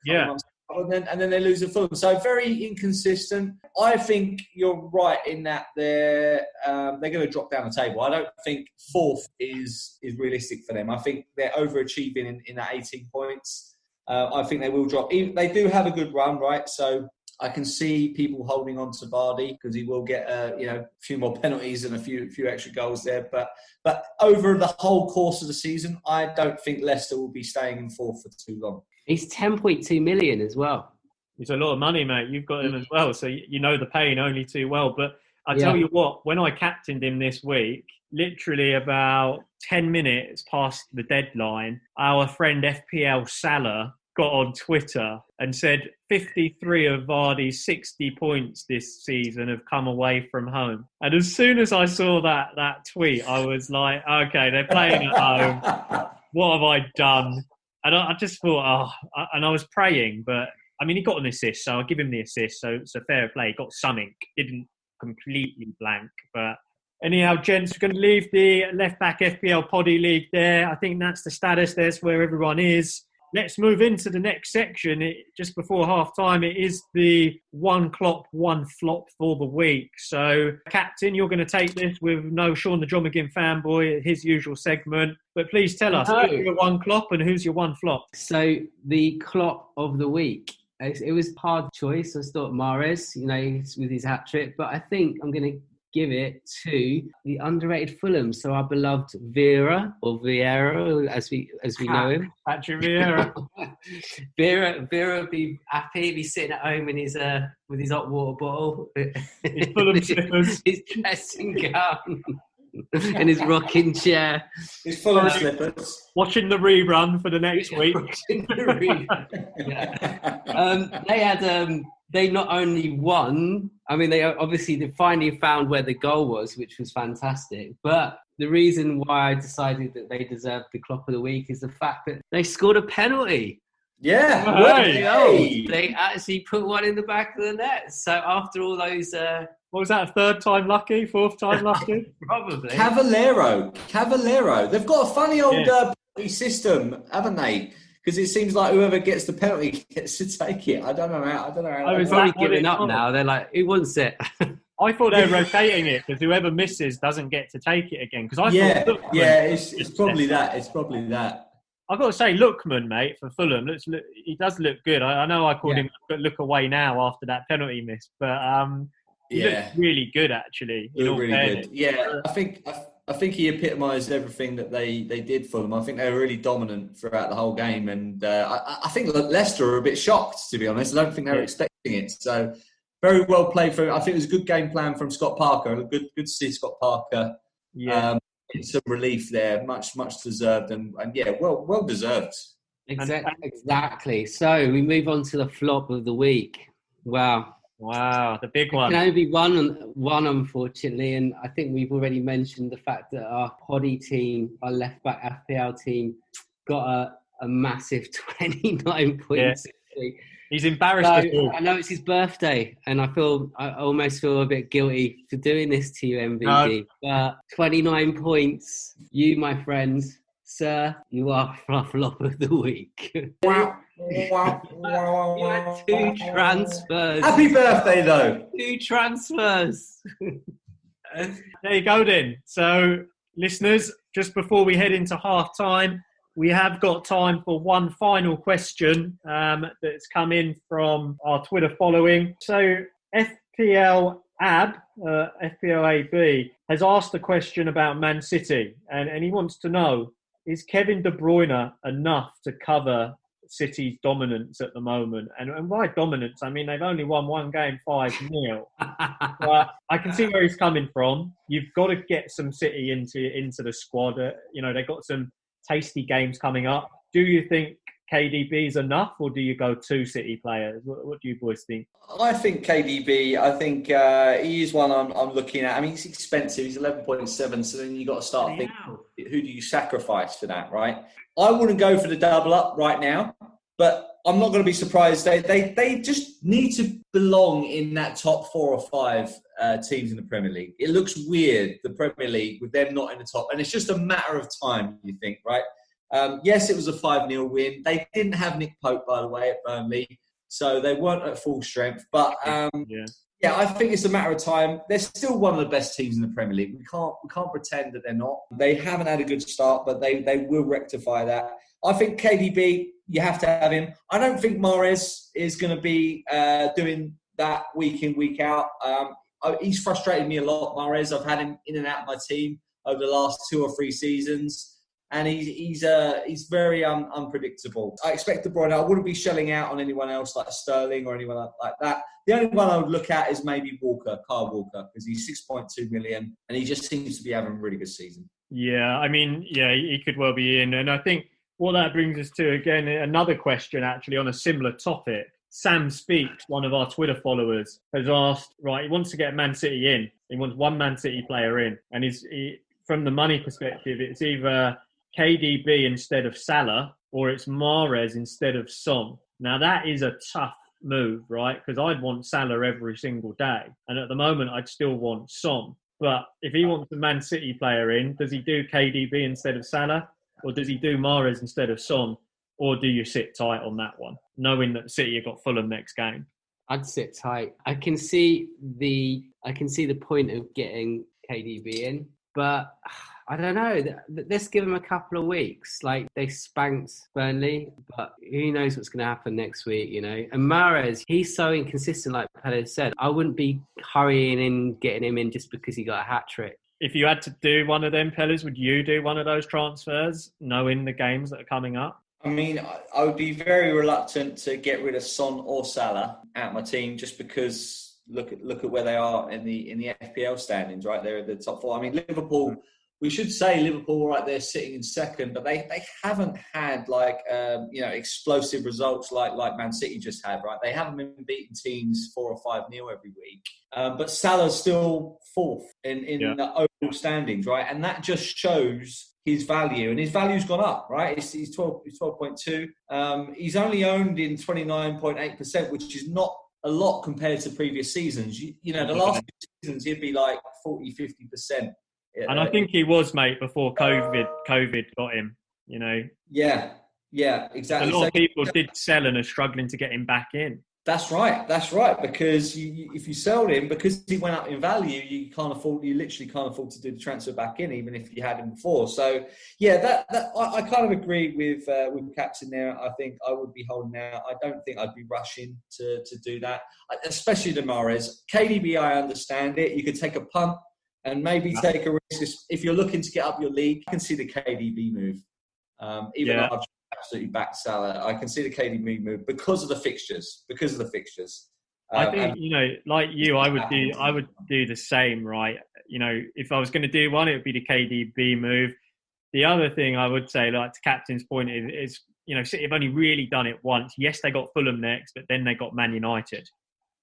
S2: and then they lose at Fulham. So very inconsistent. I think you're right in that they're going to drop down the table. I don't think 4th is realistic for them. I think they're overachieving in that 18 points. I think they will drop. They do have a good run, right? So I can see people holding on to Vardy because he will get a few more penalties and a few extra goals there. But over the whole course of the season, I don't think Leicester will be staying in 4th for too long.
S3: He's 10.2 million as well.
S1: It's a lot of money, mate. You've got him as well, so you know the pain only too well. But I tell you what, when I captained him this week, literally about 10 minutes past the deadline, our friend FPL Salah got on Twitter and said 53 of Vardy's 60 points this season have come away from home. And as soon as I saw that tweet, I was like, okay, they're playing at home. What have I done? And I just thought, and I was praying, but I mean, he got an assist, so I'll give him the assist. So it's a fair play. He got something. Didn't completely blank. But anyhow, gents, we're going to leave the left-back FPL Poddy League there. I think that's the status. That's where everyone is. Let's move into the next section. Just before half-time, it is the 1 Klopp, 1 flop for the week. So, Captain, you're going to take this with no Sean the John McGinn fanboy, his usual segment. But please tell us, who's your 1 Klopp and who's your 1 flop?
S3: So, the Klopp of the week. It was a hard choice. I thought Mahrez, with his hat-trick. But I think I'm going to give it to the underrated Fulham. So our beloved Vieira, as we know him.
S1: Patrick Vieira.
S3: Vieira would be happy. He'd be sitting at home in his with his hot water bottle.
S1: His Fulham slippers.
S3: His dressing gown. In his rocking chair.
S2: His Fulham slippers.
S1: Watching the rerun for the next week.
S3: They not only won, I mean, they finally found where the goal was, which was fantastic. But the reason why I decided that they deserved the Klopp of the week is the fact that they scored a penalty.
S2: Yeah.
S3: Hey. They actually put one in the back of the net. So after all those...
S1: what was that, 3rd time lucky? 4th time lucky?
S3: Probably.
S2: Cavallero. They've got a funny old penalty system, haven't they? Because it seems like whoever gets the penalty gets to take it. I don't know how.
S3: I was already giving up now. They're like, who wants it?
S1: I thought they were rotating it because whoever misses doesn't get to take it again. Because
S2: it's probably that. It's probably that.
S1: I've got to say, Lookman, mate, for Fulham, he does look good. I know I called him look away now after that penalty miss, but he looks really good, actually.
S2: Really good. Yeah, I think he epitomised everything that they did for them. I think they were really dominant throughout the whole game. And I think Leicester were a bit shocked, to be honest. I don't think they were expecting it. So very well played for him. I think it was a good game plan from Scott Parker. Good to see Scott Parker. Yeah. Some relief there. Much deserved. And well deserved.
S3: Exactly. So we move on to the flop of the week.
S1: Wow, the big one.
S3: It can only be one, unfortunately, and I think we've already mentioned the fact that our Poddy team, our left-back FPL team, got a massive 29 points
S1: He's embarrassed
S3: So
S1: us all.
S3: I know it's his birthday, and I almost feel a bit guilty for doing this to you, MVD. But 29 points, you, my friend, sir, you are flop of the week. You had 2 transfers.
S2: Happy birthday, though.
S3: 2 transfers.
S1: There you go then. So, listeners, just before we head into half time, we have got time for one final question that's come in from our Twitter following. So FPL FPLAB has asked a question about Man City, and he wants to know, is Kevin De Bruyne enough to cover City's dominance at the moment? And by dominance, I mean they've only won one game 5-0. But I can see where he's coming from. You've got to get some City into the squad. They've got some tasty games coming up. Do you think KDB is enough, or do you go 2 City players? What do you boys think?
S2: I think KDB. I think he is one I'm looking at. I mean, he's expensive. He's 11.7. So then you got to start thinking, who do you sacrifice for that, right? I wouldn't go for the double up right now, but I'm not going to be surprised. They just need to belong in that top 4 or 5 teams in the Premier League. It looks weird, the Premier League, with them not in the top. And it's just a matter of time, you think, right? Yes, it was a 5-0 win. They didn't have Nick Pope, by the way, at Burnley. So they weren't at full strength. But, yeah, I think it's a matter of time. They're still one of the best teams in the Premier League. We can't pretend that they're not. They haven't had a good start, but they will rectify that. I think KDB, you have to have him. I don't think Mahrez is going to be doing that week in, week out. He's frustrated me a lot, Mahrez. I've had him in and out of my team over the last 2 or 3 seasons. And he's very unpredictable. I expect De Bruyne. I wouldn't be shelling out on anyone else like Sterling or anyone like that. The only one I would look at is maybe Kyle Walker, because he's 6.2 million and he just seems to be having a really good season.
S1: Yeah, I mean, he could well be in. And I think what that brings us to, again, another question actually on a similar topic. Sam Speaks, one of our Twitter followers, has asked, right, he wants to get Man City in. He wants one Man City player in. And from the money perspective, it's either KDB instead of Salah, or it's Mahrez instead of Son. Now, that is a tough move, right? Because I'd want Salah every single day. And at the moment, I'd still want Son. But if he wants a Man City player in, does he do KDB instead of Salah? Or does he do Mahrez instead of Son? Or do you sit tight on that one, knowing that City have got Fulham next game?
S3: I'd sit tight. I can see the point of getting KDB in, but I don't know. Let's give them a couple of weeks. Like, they spanked Burnley, but who knows what's going to happen next week, And Mahrez, he's so inconsistent, like Pele said. I wouldn't be hurrying in, getting him in just because he got a hat-trick.
S1: If you had to do one of them, Pellers, would you do one of those transfers, knowing the games that are coming up?
S2: I mean, I would be very reluctant to get rid of Son or Salah out of my team, just because look at where they are in the FPL standings, right? They're at the top 4. I mean, Liverpool. We should say Liverpool right there sitting in second, but they haven't had explosive results like Man City just had, right? They haven't been beating teams 4 or 5-0 every week. But Salah's still 4th in the overall standings, right? And that just shows his value, and his value's gone up, right? He's 12.2. He's only owned in 29.8%, which is not a lot compared to previous seasons. The last 2 seasons he'd be like 40, 50%.
S1: And I think he was, mate, before COVID got him,
S2: Yeah, exactly.
S1: A lot of people did sell and are struggling to get him back in.
S2: That's right. Because if you sold him, because he went up in value, you literally can't afford to do the transfer back in, even if you had him before. So, yeah, I kind of agree with Captain there. I think I would be holding out. I don't think I'd be rushing to do that, especially the Mahrez. KDB, I understand it. You could take a punt and maybe take a risk. If you're looking to get up your league, I can see the KDB move. Even though I've absolutely backed Salah, I can see the KDB move because of the fixtures.
S1: I think, like you, I would do the same, right? If I was going to do one, it would be the KDB move. The other thing I would say, like to Captain's point, is City have only really done it once. Yes, they got Fulham next, but then they got Man United.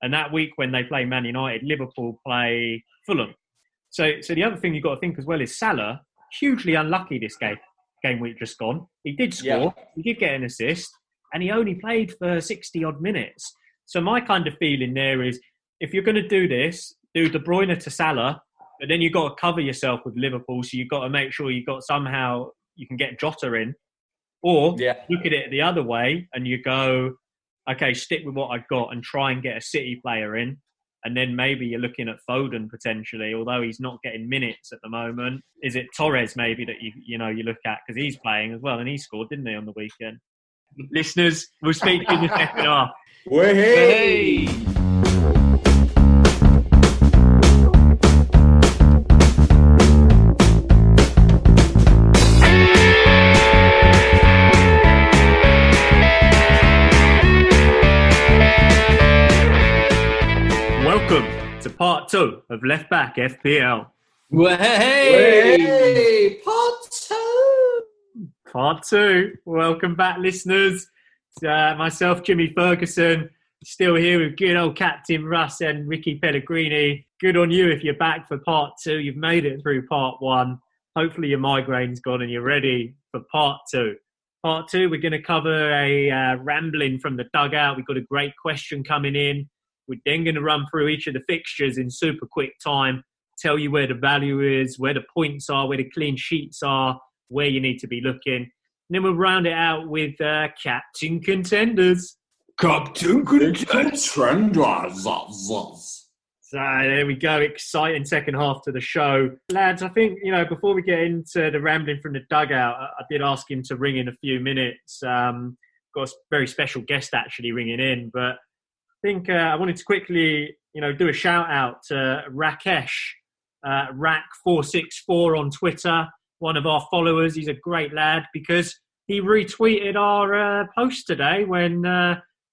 S1: And that week when they play Man United, Liverpool play Fulham. So the other thing you've got to think as well is Salah, hugely unlucky this game week just gone. He did score, he did get an assist, and he only played for 60-odd minutes. So my kind of feeling there is, if you're going to do this, do De Bruyne to Salah, but then you've got to cover yourself with Liverpool, so you've got to make sure you can get Jota in. Or look at it the other way and you go, okay, stick with what I've got and try and get a City player in. And then maybe you're looking at Foden potentially, although he's not getting minutes at the moment. Is it Torres maybe that you look at, because he's playing as well, and he scored, didn't he, on the weekend? Listeners, we'll speak to you in the second half.
S2: Hey!
S1: Welcome to part 2 of Left Back FPL.
S2: Hey!
S1: Part 2. Welcome back, listeners. Myself, Jimmy Ferguson, still here with good old Captain Russ and Ricky Pellegrini. Good on you if you're back for part 2. You've made it through part 1. Hopefully your migraine's gone and you're ready for part 2. Part 2, we're going to cover a rambling from the dugout. We've got a great question coming in. We're then going to run through each of the fixtures in super quick time, tell you where the value is, where the points are, where the clean sheets are, where you need to be looking. And then we'll round it out with Captain Contenders.
S2: Captain Contenders.
S1: So there we go. Exciting second half to the show. Lads, I think, before we get into the rambling from the dugout, I did ask him to ring in a few minutes. Got a very special guest actually ringing in, but I think I wanted to quickly, do a shout out to Rakesh, Rak464 on Twitter, one of our followers. He's a great lad because he retweeted our post today when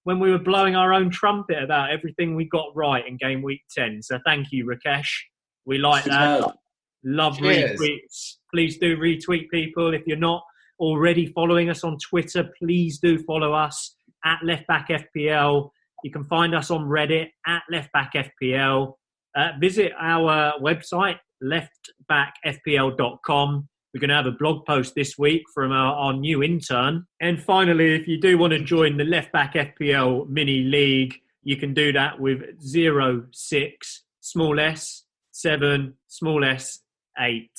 S1: we were blowing our own trumpet about everything we got right in game week 10. So thank you, Rakesh. We like that. Love retweets. Please do retweet people. If you're not already following us on Twitter, please do follow us at LeftBackFPL. You can find us on Reddit at LeftBackFPL. Visit our website, leftbackfpl.com. We're going to have a blog post this week from our new intern. And finally, if you do want to join the Left Back FPL mini league, you can do that with 06 small s 7 small s 8.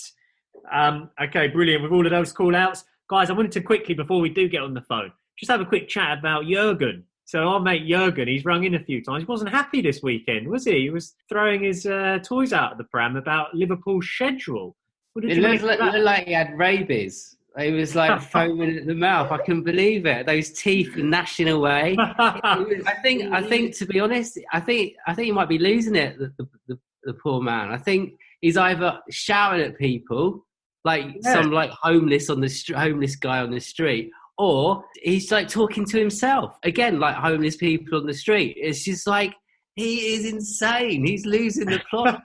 S1: Okay, brilliant. With all of those call outs, guys, I wanted to quickly, before we do get on the phone, just have a quick chat about Jurgen. So our mate Jurgen, he's rung in a few times. He wasn't happy this weekend, was he? He was throwing his toys out of the pram about Liverpool's schedule.
S3: It looked like he had rabies. He was like foaming at the mouth. I couldn't believe it. Those teeth gnashing away. I think, to be honest, I think he might be losing it. The poor man. I think he's either shouting at people some homeless guy on the street. Or he's like talking to himself. Again, like homeless people on the street. It's just like, he is insane. He's losing the plot.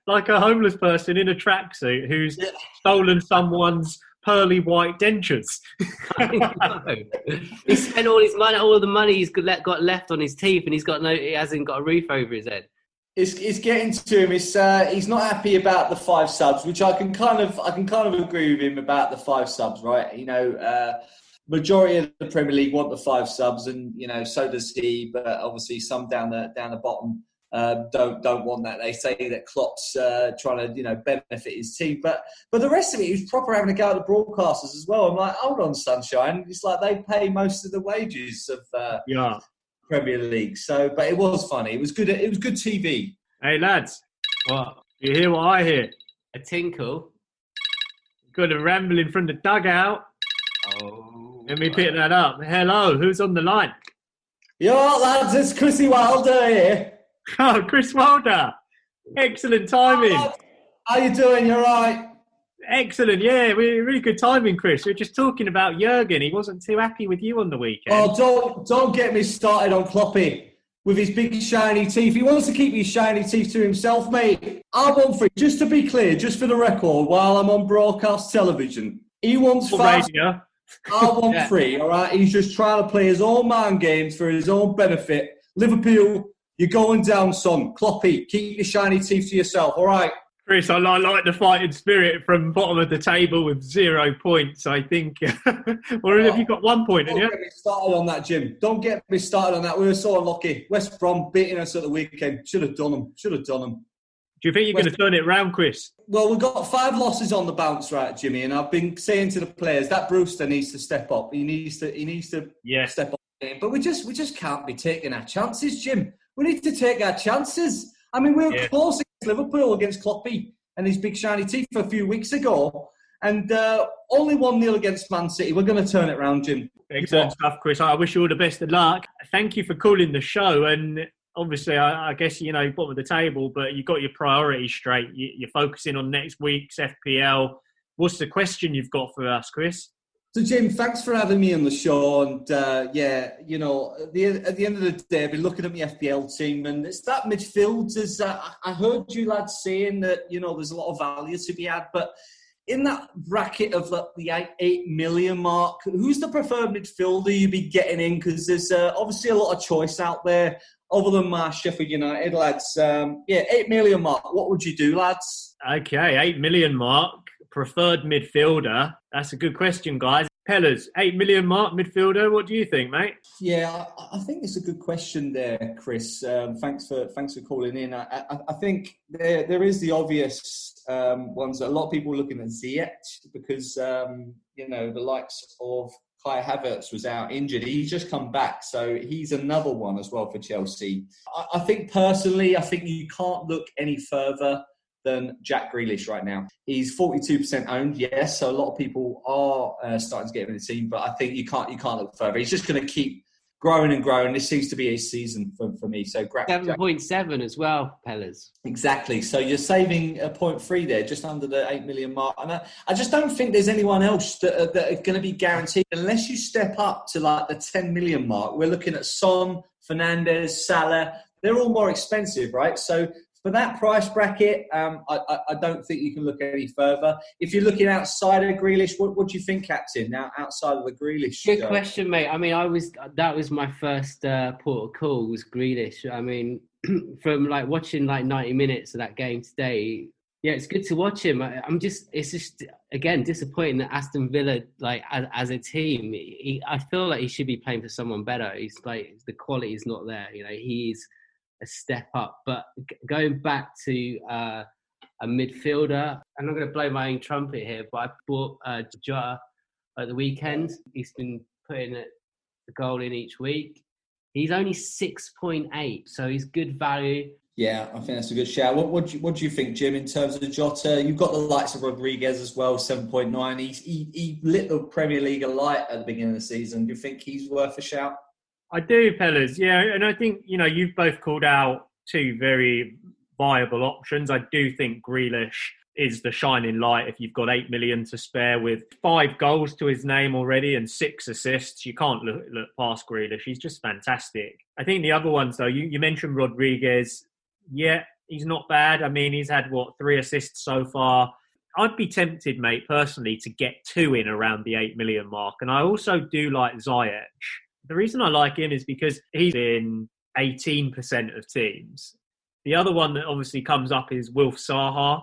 S1: Like a homeless person in a tracksuit who's stolen someone's pearly white dentures.
S3: I know. He spent all his money, all the money he's got left on his teeth, and he hasn't got a roof over his head.
S2: It's getting to him. He's not happy about the 5 subs, which I can kind of agree with him about the 5 subs, right? Majority of the Premier League want the 5 subs, and so does he. But obviously, some down the bottom don't want that. They say that Klopp's trying to benefit his team, but the rest of it, he was proper having a go at the broadcasters as well. I'm like, hold on, sunshine. It's like they pay most of the wages of Premier League. So, but it was funny. It was good. It was good TV.
S1: Hey lads,
S3: what?
S1: You hear what I hear?
S3: A tinkle.
S1: Got a rambling from the dugout.
S3: Oh.
S1: Let me pick that up. Hello, who's on the line?
S2: Yo, lads, it's Chrissy Wilder here.
S1: Oh, Chris Wilder. Excellent timing.
S2: How you doing? You all right?
S1: Excellent, yeah. Really good timing, Chris. We were just talking about Jurgen. He wasn't too happy with you on the weekend.
S2: Oh, don't get me started on Kloppy with his big shiny teeth. He wants to keep his shiny teeth to himself, mate. I want free. Just to be clear, just for the record, while I'm on broadcast television, he wants fast. Radio. I want free, all right? He's just trying to play his own mind games for his own benefit. Liverpool, you're going down, son. Kloppy, keep your shiny teeth to yourself, all right?
S1: Chris, I like the fighting spirit from bottom of the table with 0 points, I think. Or have you got 1 point,
S2: Don't get me started on that, Jim. Don't get me started on that. We were so lucky. West Brom beating us at the weekend. Should have done them.
S1: Do you think you're going to turn it around, Chris?
S2: Well, we've got 5 losses on the bounce, right, Jimmy? And I've been saying to the players that Brewster needs to step up. He needs to step up. But we just can't be taking our chances, Jim. We need to take our chances. I mean, we were close against Liverpool, against Kloppy and his big shiny teeth a few weeks ago. And only 1-0 against Man City. We're going to turn it around, Jim.
S1: Excellent stuff, Chris. I wish you all the best of luck. Thank you for calling the show. And obviously, I guess, bottom of the table, but you've got your priorities straight. You're focusing on next week's FPL. What's the question you've got for us, Chris?
S2: So, Jim, thanks for having me on the show. And, at the end of the day, I've been looking at my FPL team, and it's that midfield. I heard you lads saying that, there's a lot of value to be had, but in that bracket of the 8 million mark, who's the preferred midfielder you'd be getting in? Because there's obviously a lot of choice out there other than my Sheffield United lads. 8 million mark. What would you do, lads?
S1: Okay, 8 million mark. Preferred midfielder. That's a good question, guys. Pellers, 8 million mark midfielder. What do you think, mate?
S2: Yeah, I think it's a good question there, Chris. Thanks for calling in. I think there is the obvious ones that a lot of people are looking at Ziyech because the likes of Kai Havertz was out injured. He's just come back, so he's another one as well for Chelsea. I think personally, you can't look any further than Jack Grealish right now. He's 42% owned, yes, so a lot of people are starting to get him in the team, but I think you can't look further. He's just going to keep growing and growing. This seems to be a season for me. So
S3: 7.7 as well, Pellers.
S2: Exactly. So you're saving a 0.3 there, just under the 8 million mark. And I just don't think there's anyone else that are going to be guaranteed unless you step up to like the 10 million mark. We're looking at Son, Fernandes, Salah. They're all more expensive, right? So for that price bracket, I don't think you can look any further. If you're looking outside of Grealish, what do you think, Captain? Now, outside of the Grealish,
S3: good question, mate. I mean, that was my first port of call was Grealish. I mean, from like watching like 90 minutes of that game today, yeah, it's good to watch him. It's just again disappointing that Aston Villa, like as a team, I feel like he should be playing for someone better. He's like the quality is not there. He's a step up. But going back to a midfielder, I'm not going to blow my own trumpet here, but I bought Jota at the weekend. He's been putting the goal in each week. He's only 6.8, so he's good value.
S2: Yeah, I think that's a good shout. What do you think, Jim, in terms of Jota? You've got the likes of Rodriguez as well, 7.9. He lit the Premier League alight at the beginning of the season. Do you think he's worth a shout?
S1: I do, Pellers. Yeah, and I think, you've both called out 2 very viable options. I do think Grealish is the shining light if you've got 8 million to spare with 5 goals to his name already and 6 assists. You can't look past Grealish. He's just fantastic. I think the other ones, though, you mentioned Rodriguez. Yeah, he's not bad. I mean, he's had, 3 assists so far. I'd be tempted, mate, personally, to get 2 in around the 8 million mark. And I also do like Ziyech. The reason I like him is because he's in 18% of teams. The other one that obviously comes up is Wilf Zaha.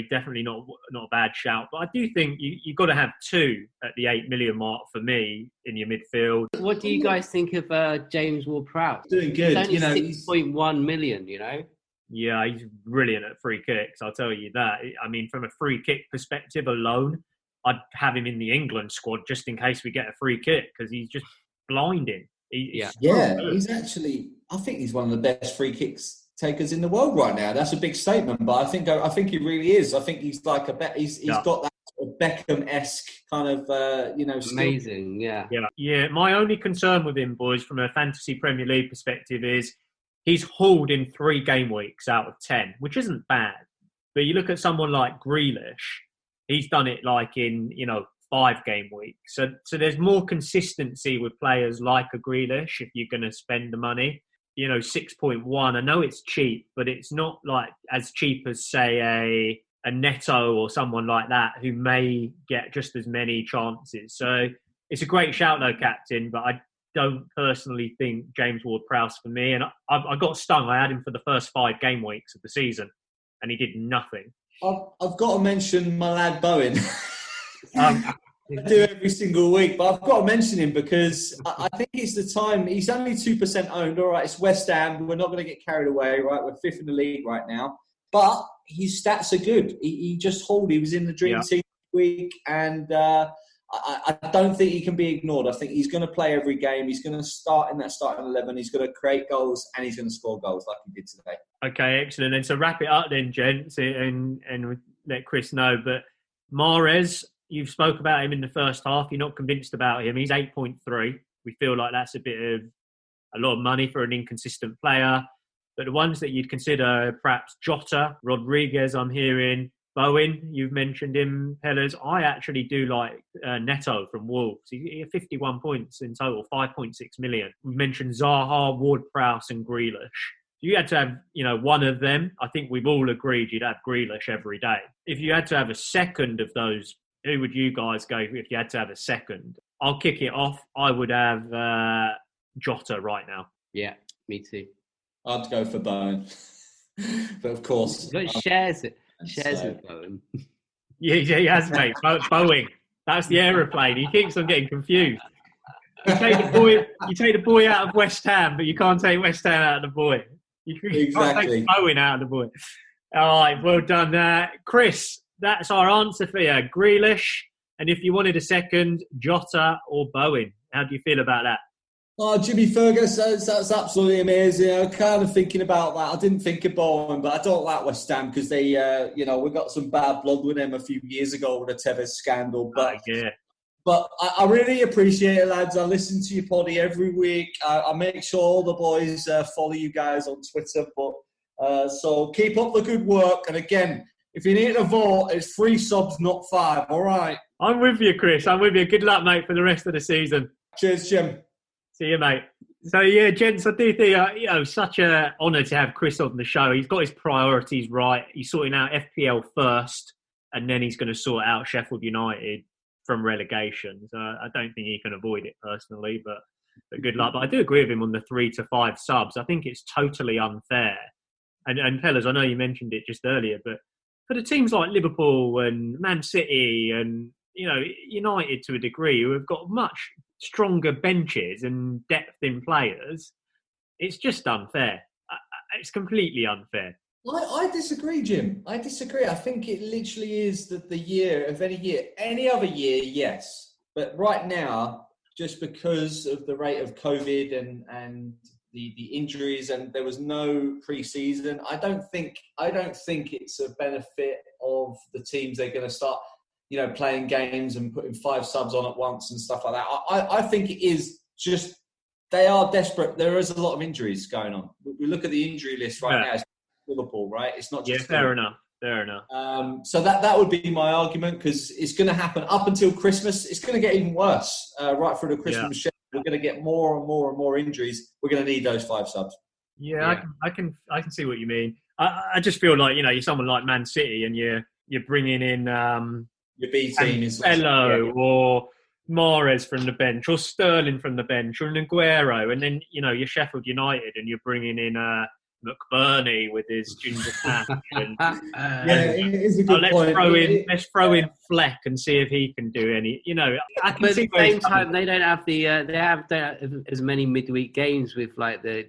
S1: Definitely not a bad shout. But I do think you've got to have 2 at the 8 million mark for me in your midfield.
S3: What do you guys think of James Ward-Prowse?
S2: Doing good.
S3: He's only 6.1 million,
S1: Yeah, he's brilliant at free kicks, I'll tell you that. I mean, from a free kick perspective alone, I'd have him in the England squad just in case we get a free kick because he's just blinding.
S2: He's actually, I think he's one of the best free kicks takers in the world right now. That's a big statement, but I think he really is. I think he's like he's got that sort of Beckham-esque kind of,
S3: amazing,
S1: Yeah. My only concern with him, boys, from a fantasy Premier League perspective is he's hauled in 3 game weeks out of 10, which isn't bad. But you look at someone like Grealish, he's done it like in, 5 game weeks. So there's more consistency with players like a Grealish if you're going to spend the money. 6.1. I know it's cheap, but it's not like as cheap as, say, a Neto or someone like that who may get just as many chances. So it's a great shout, though, Captain, but I don't personally think James Ward-Prowse for me. And I got stung. I had him for the first 5 game weeks of the season, and he did nothing.
S2: I've got to mention my lad Bowen.
S1: Um,
S2: I do every single week, but I've got to mention him because I think it's the time. He's only 2% owned. All right, it's West Ham. We're not going to get carried away, right? We're fifth in the league right now, but his stats are good. He just hauled. He was in the dream team week, and I don't think he can be ignored. I think he's going to play every game. He's going to start in that starting 11. He's going to create goals, and he's going to score goals like he did today.
S1: Okay, excellent. And so wrap it up then, gents, and let Chris know. But Mahrez, you've spoke about him in the first half. You're not convinced about him. He's 8.3. We feel like that's a lot of money for an inconsistent player. But the ones that you'd consider, perhaps Jota, Rodriguez, I'm hearing, Bowen, you've mentioned him, Pellers. I actually do like Neto from Wolves. He had 51 points in total, 5.6 million. We've mentioned Zaha, Ward-Prowse and Grealish. You had to have, one of them. I think we've all agreed you'd have Grealish every day. If you had to have a second of those, who would you guys go if you had to have a second? I'll kick it off. I would have Jota right now.
S3: Yeah, me too.
S2: I'd go for Bowen. But of course...
S3: But shares it. Shares with Bowen.
S1: Yeah, he has, mate. Boeing. That's the aeroplane. He keeps on getting confused. You take the boy out of West Ham, but you can't take West Ham out of the boy. You can't take Bowen out of the boy. All right, well done. Chris, that's our answer for you. Grealish, and if you wanted a second, Jota or Bowen. How do you feel about that?
S2: Oh, Jimmy Ferguson, that's absolutely amazing. I'm kind of thinking about that. I didn't think of Bowen, but I don't like West Ham because they, we got some bad blood with them a few years ago with the Tevez scandal. But But I really appreciate it, lads. I listen to your poddy every week. I make sure all the boys follow you guys on Twitter. But so keep up the good work. And again, if you need to vote, it's 3 subs, not 5. All right.
S1: I'm with you, Chris. I'm with you. Good luck, mate, for the rest of the season.
S2: Cheers, Jim.
S1: See you, mate. So, yeah, gents, I do think, such an honour to have Chris on the show. He's got his priorities right. He's sorting out FPL first, and then he's going to sort out Sheffield United from relegation. So I don't think he can avoid it personally, but good luck. But I do agree with him on the 3 to 5 subs. I think it's totally unfair. And fellas, I know you mentioned it just earlier, but for the teams like Liverpool and Man City and, United to a degree, who have got much stronger benches and depth in players, it's just unfair. It's completely unfair.
S2: I disagree, Jim. I disagree. I think it literally is the year of any year. Any other year, yes. But right now, just because of the rate of COVID and the injuries and there was no pre-season, I don't think it's a benefit of the teams. They're going to start playing games and putting 5 subs on at once and stuff like that. I think it is just, they are desperate. There is a lot of injuries going on. We look at the injury list right now. It's Liverpool, right? It's not just...
S1: Yeah, fair enough.
S2: So that would be my argument, because it's going to happen up until Christmas. It's going to get even worse right through the Christmas schedule. We're going to get more and more and more injuries. We're going to need those 5 subs.
S1: Yeah. I can see what you mean. I just feel like, you're someone like Man City and you're bringing in...
S2: your B team is
S1: Bello or Mahrez from the bench or Sterling from the bench or an Aguero, and then you're Sheffield United and you're bringing in McBurney with his ginger patch. And,
S2: it is a good point.
S1: Let's throw in Fleck and see if he can do any. I can
S3: but
S1: see
S3: at the same time, they don't have they don't have as many midweek games with like the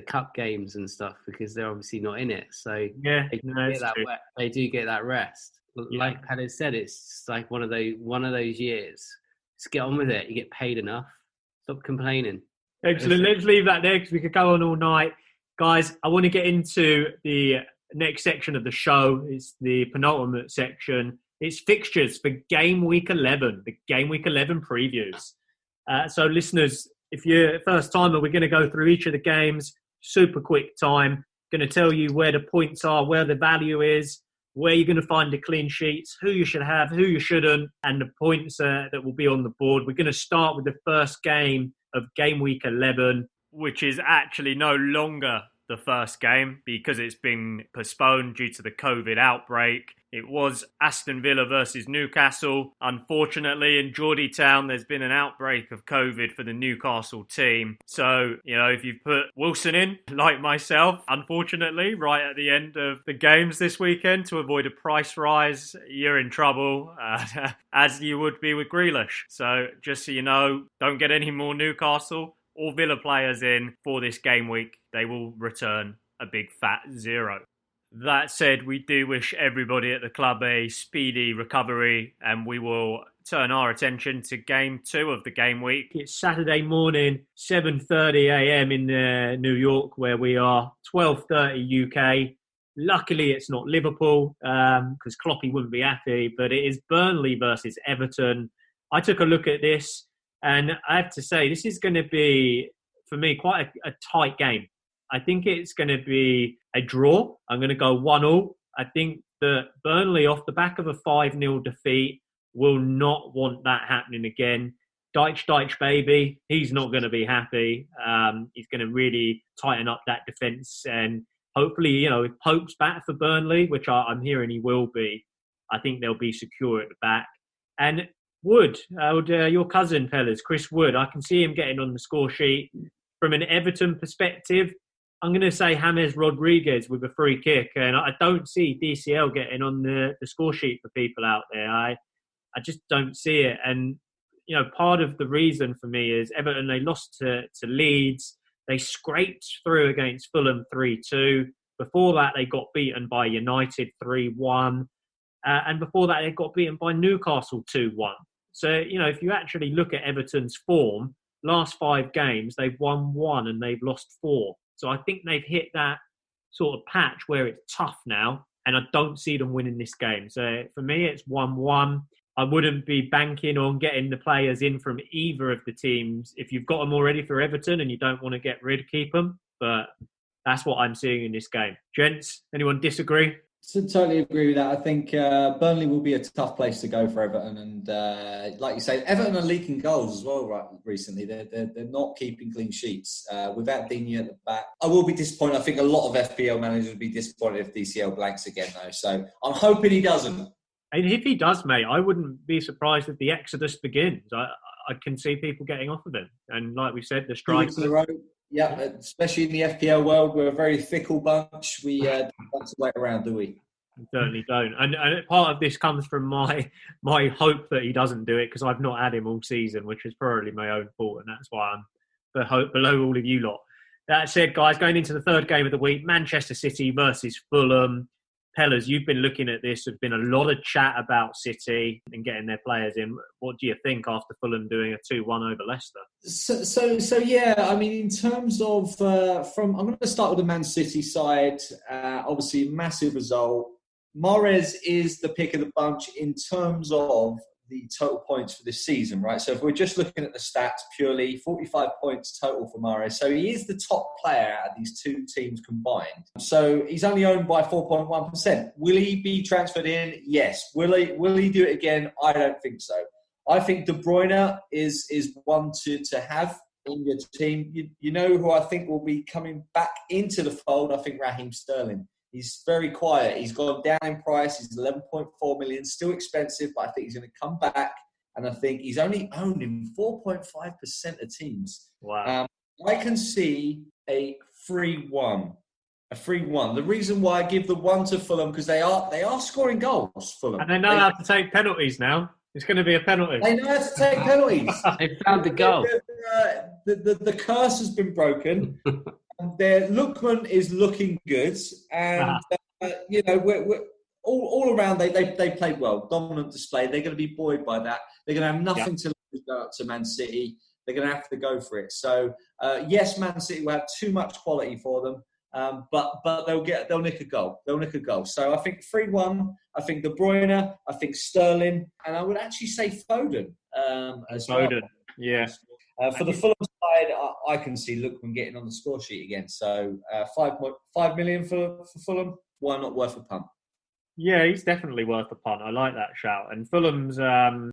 S3: cup games and stuff, because they're obviously not in it. So they do get that rest. Like Paddy said, it's like one of those years. Just get on with it. You get paid enough. Stop complaining.
S1: Excellent. Let's leave that there because we could go on all night. Guys, I want to get into the next section of the show. It's the penultimate section. It's fixtures for Game Week 11, the Game Week 11 previews. So listeners, if you're a first timer, we're going to go through each of the games, super quick time. Going to tell you where the points are, where the value is, where you're going to find the clean sheets, who you should have, who you shouldn't, and the points that will be on the board. We're going to start with the first game of Game Week 11, which is actually no longer the first game because it's been postponed due to the COVID outbreak. It was Aston Villa versus Newcastle. Unfortunately, in Geordie Town, there's been an outbreak of COVID for the Newcastle team. So, if you've put Wilson in, like myself, unfortunately, right at the end of the games this weekend to avoid a price rise, you're in trouble, as you would be with Grealish. So, just so you know, don't get any more Newcastle or Villa players in for this game week. They will return a big fat 0. That said, we do wish everybody at the club a speedy recovery, and we will turn our attention to game 2 of the game week. It's Saturday morning, 7:30 a.m. in New York, where we are, 12:30 UK. Luckily, it's not Liverpool, because Kloppy wouldn't be happy, but it is Burnley versus Everton. I took a look at this, and I have to say, this is going to be, for me, quite a tight game. I think it's going to be a draw. I'm going to go 1-1. I think that Burnley, off the back of a 5-0 defeat, will not want that happening again. Dyche, baby, he's not going to be happy. He's going to really tighten up that defence. And hopefully, if Pope's back for Burnley, which I'm hearing he will be, I think they'll be secure at the back. And Wood, your cousin, fellas, Chris Wood, I can see him getting on the score sheet. From an Everton perspective, I'm going to say James Rodriguez with a free kick, and I don't see DCL getting on the score sheet for people out there. I just don't see it. And, part of the reason for me is Everton, they lost to Leeds. They scraped through against Fulham 3-2. Before that, they got beaten by United 3-1. And before that, they got beaten by Newcastle 2-1. So, if you actually look at Everton's form, last 5 games, they've won 1 and they've lost 4. So I think they've hit that sort of patch where it's tough now, and I don't see them winning this game. So for me, it's 1-1. I wouldn't be banking on getting the players in from either of the teams. If you've got them already for Everton and you don't want to get rid, keep them. But that's what I'm seeing in this game. Gents, anyone disagree?
S2: So totally agree with that. I think Burnley will be a tough place to go for Everton, and like you say, Everton are leaking goals as well. Right, recently, they're not keeping clean sheets without Digne at the back. I will be disappointed. I think a lot of FPL managers would be disappointed if DCL blanks again, though. So I'm hoping he doesn't.
S1: And if he does, mate, I wouldn't be surprised if the exodus begins. I can see people getting off of him, and like we said, the strikers.
S2: Yeah, especially in the FPL world, we're a very fickle bunch. We don't like to wait around, do we?
S1: We certainly don't. And part of this comes from my hope that he doesn't do it, because I've not had him all season, which is probably my own fault, and that's why I'm below all of you lot. That said, guys, going into the third game of the week, Manchester City versus Fulham. Pellers, you've been looking at this. There's been a lot of chat about City and getting their players in. What do you think after Fulham doing a 2-1 over Leicester?
S2: So yeah, I mean, in terms of I'm going to start with the Man City side. Obviously, massive result. Mahrez is the pick of the bunch in terms of the total points for this season, right? So if we're just looking at the stats purely, 45 points total for Mahrez. So he is the top player at these two teams combined. So he's only owned by 4.1%. Will he be transferred in? Yes. Will he do it again? I don't think so. I think De Bruyne is one to have in your team. You know who I think will be coming back into the fold? I think Raheem Sterling. He's very quiet. He's gone down in price. He's 11.4 million, still expensive, but I think he's going to come back. And I think he's only owned in 4.5% of teams.
S1: Wow.
S2: I can see a 3-1. A 3-1. The reason why I give the 1 to Fulham, because they are scoring goals, Fulham.
S1: And they know how to take penalties now. It's going to be a penalty.
S2: They know how to take penalties.
S3: They found the goal.
S2: The curse has been broken. Their Lookman is looking good, and we're all around. They played well, dominant display. They're going to be buoyed by that. They're going to have nothing to lose to Man City. They're going to have to go for it. So yes, Man City will have too much quality for them, but they'll nick a goal. They'll nick a goal. So I think 3-1. I think De Bruyne. I think Sterling, and I would actually say Foden as well.
S1: Foden, yeah.
S2: For the Fulham side, I can see Lookman getting on the score sheet again. So 5 million for Fulham. Why not worth a punt?
S1: Yeah, he's definitely worth a punt. I like that shout. And Fulham's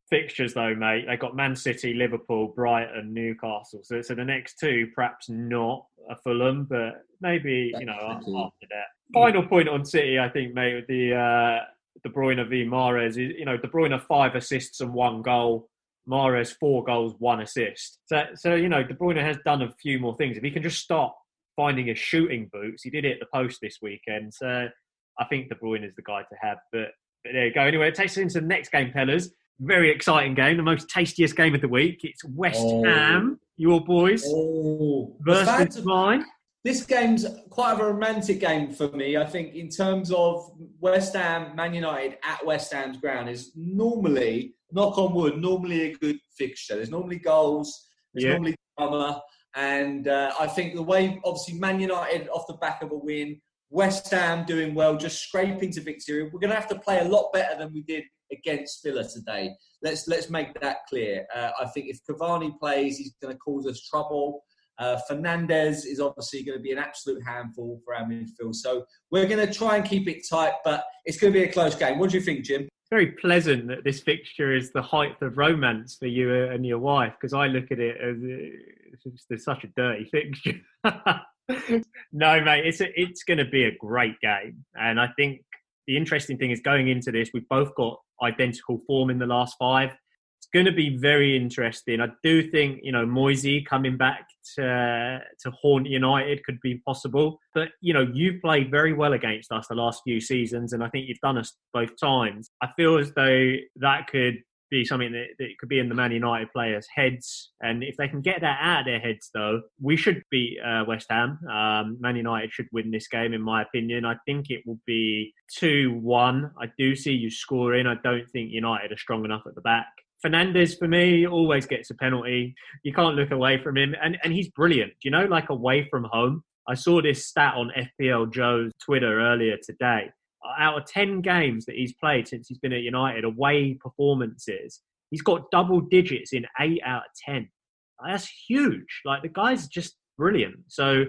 S1: fixtures, though, mate, they got Man City, Liverpool, Brighton, Newcastle. So the next two, perhaps not a Fulham, but maybe after that. Final point on City, I think, mate, with the De Bruyne v Mahrez. De Bruyne 5 assists and 1 goal. Mahrez 4 goals, 1 assist. So De Bruyne has done a few more things. If he can just stop finding his shooting boots, he did it at the post this weekend. So I think De Bruyne is the guy to have. But there you go. Anyway, it takes us into the next game, Pellers. Very exciting game, the most tastiest game of the week. It's West Ham, your boys, versus mine.
S2: This game's quite a romantic game for me. I think in terms of West Ham, Man United at West Ham's ground is normally, knock on wood, normally a good fixture. There's normally goals, there's normally drama. And I think the way, obviously, Man United off the back of a win, West Ham doing well, just scraping to victory. We're going to have to play a lot better than we did against Villa today. Let's make that clear. I think if Cavani plays, he's going to cause us trouble. Fernandes is obviously going to be an absolute handful for our midfield. So we're going to try and keep it tight, but it's going to be a close game. What do you think, Jim?
S1: It's very pleasant that this fixture is the height of romance for you and your wife, because I look at it as it's such a dirty fixture. No, mate, it's going to be a great game. And I think the interesting thing is going into this, we've both got identical form in the last 5. It's going to be very interesting. I do think, Moisey coming back to haunt United could be possible. But, you've played very well against us the last few seasons, and I think you've done us both times. I feel as though that could be something that could be in the Man United players' heads. And if they can get that out of their heads, though, we should beat West Ham. Man United should win this game, in my opinion. I think it will be 2-1. I do see you scoring. I don't think United are strong enough at the back. Fernandes, for me, always gets a penalty. You can't look away from him. And he's brilliant, like away from home. I saw this stat on FPL Joe's Twitter earlier today. Out of 10 games that he's played since he's been at United, away performances, he's got double digits in 8 out of 10. That's huge. The guy's just brilliant. So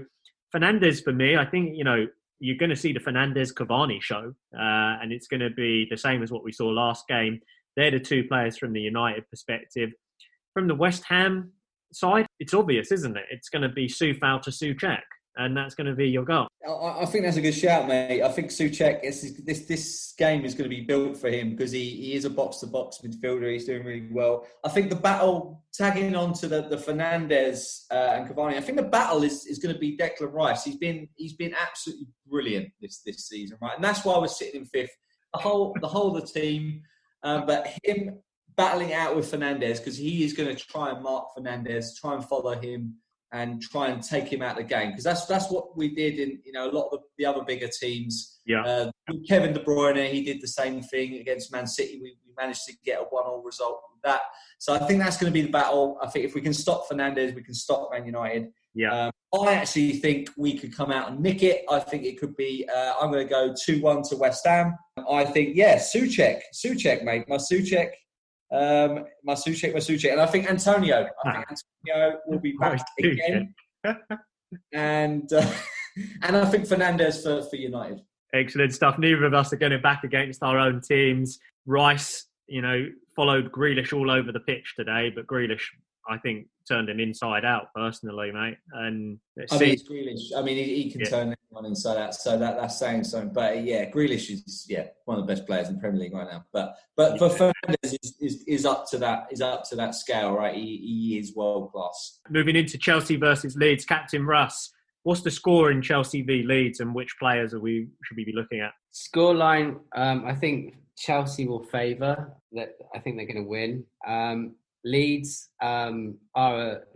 S1: Fernandes, for me, I think, you're going to see the Fernandes-Cavani show. And it's going to be the same as what we saw last game. They're the 2 players from the United perspective. From the West Ham side, it's obvious, isn't it? It's going to be Soufal to Souček, and that's going to be your goal.
S2: I think that's a good shout, mate. I think Souček, this game is going to be built for him because he is a box-to-box midfielder. He's doing really well. I think the battle, tagging on to the Fernandes and Cavani, I think the battle is going to be Declan Rice. He's been absolutely brilliant this season, right? And that's why we're sitting in 5th. The whole of the team. But him battling out with Fernandes, because he is going to try and mark Fernandes, try and follow him, and try and take him out of the game. Because that's what we did in a lot of the other bigger teams.
S1: Yeah.
S2: Kevin De Bruyne, he did the same thing against Man City. We managed to get a 1-1 result with that. So I think that's going to be the battle. I think if we can stop Fernandes, we can stop Man United.
S1: Yeah.
S2: I actually think we could come out and nick it. I think it could be, I'm going to go 2-1 to West Ham. I think, Souček, mate. My Souček. And I think Antonio. Will be back again. And I think Fernandes for United.
S1: Excellent stuff. Neither of us are going back against our own teams. Rice, followed Grealish all over the pitch today, but Grealish, I think, turned him inside out personally, mate. And
S2: it's Grealish. I mean, he can turn anyone inside out, so that's saying something. But Grealish is one of the best players in the Premier League right now. But for Fernandes is up to that scale, right? He is world class.
S1: Moving into Chelsea versus Leeds, Captain Russ. What's the score in Chelsea v Leeds, and which players should we be looking at?
S3: Scoreline, I think Chelsea will favour. I think they're going to win. Leeds are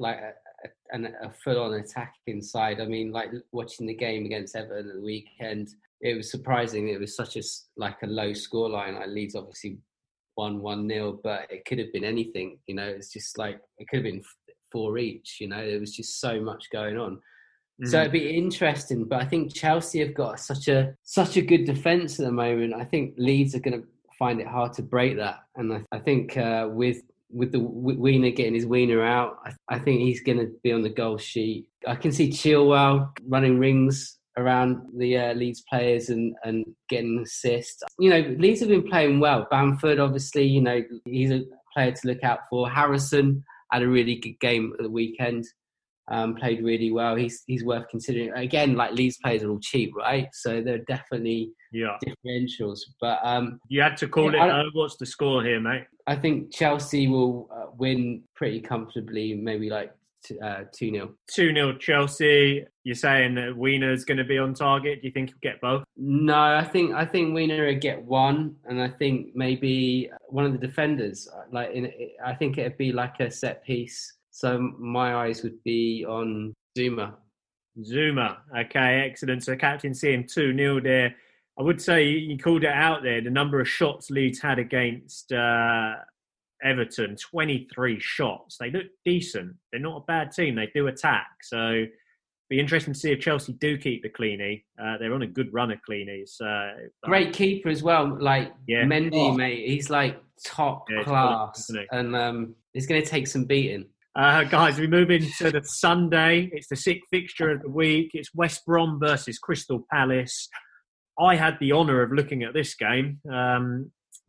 S3: a full-on attacking side. I mean, watching the game against Everton at the weekend, it was surprising. It was such a low scoreline. Leeds obviously won 1-0, but it could have been anything. It's just it could have been 4 each. There was just so much going on. So it'd be interesting, but I think Chelsea have got such a good defence at the moment. I think Leeds are going to find it hard to break that, and I think with the Wiener getting his Wiener out, I think he's going to be on the goal sheet. I can see Chilwell running rings around the Leeds players and getting assists. Leeds have been playing well. Bamford, obviously, he's a player to look out for. Harrison had a really good game at the weekend. played really well. He's worth considering. Again, like Leeds players are all cheap, right? So they're definitely differentials. But
S1: you had to call it. What's the score here, mate?
S3: I think Chelsea will win pretty comfortably, maybe like 2-0.
S1: 2-0 Chelsea. You're saying that Wiener's going to be on target. Do you think he'll get both?
S3: No, I think Wiener will get one, and I think maybe one of the defenders. I think it'd be like a set piece. So my eyes would be on Zuma. Okay, excellent. So captain seeing 2-0 there. I would say you called it out there. The number of shots Leeds had against Everton, 23 shots. They look decent. They're not a bad team. They do attack. So be interesting to see if Chelsea do keep the cleanie. They're on a good run of cleanies. Great keeper as well. Mendy, mate. He's like top class. And he's going to take some beating.
S1: Guys, we move into the Sunday. It's the sixth fixture of the week. It's West Brom versus Crystal Palace. I had the honour of looking at this game.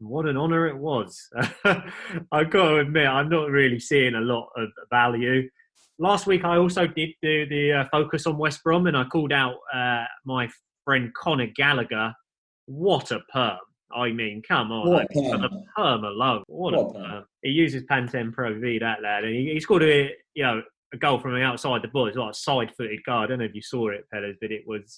S1: What an honour it was. I've got to admit, I'm not really seeing a lot of value. Last week, I also did do the focus on West Brom, and I called out my friend Conor Gallagher. What a perm. I mean, come on. For the perm alone. What a perm. He uses Pantene Pro V, that lad. And he scored a goal from outside the ball. It's like a side-footed goal. I don't know if you saw it, fellas, but it was...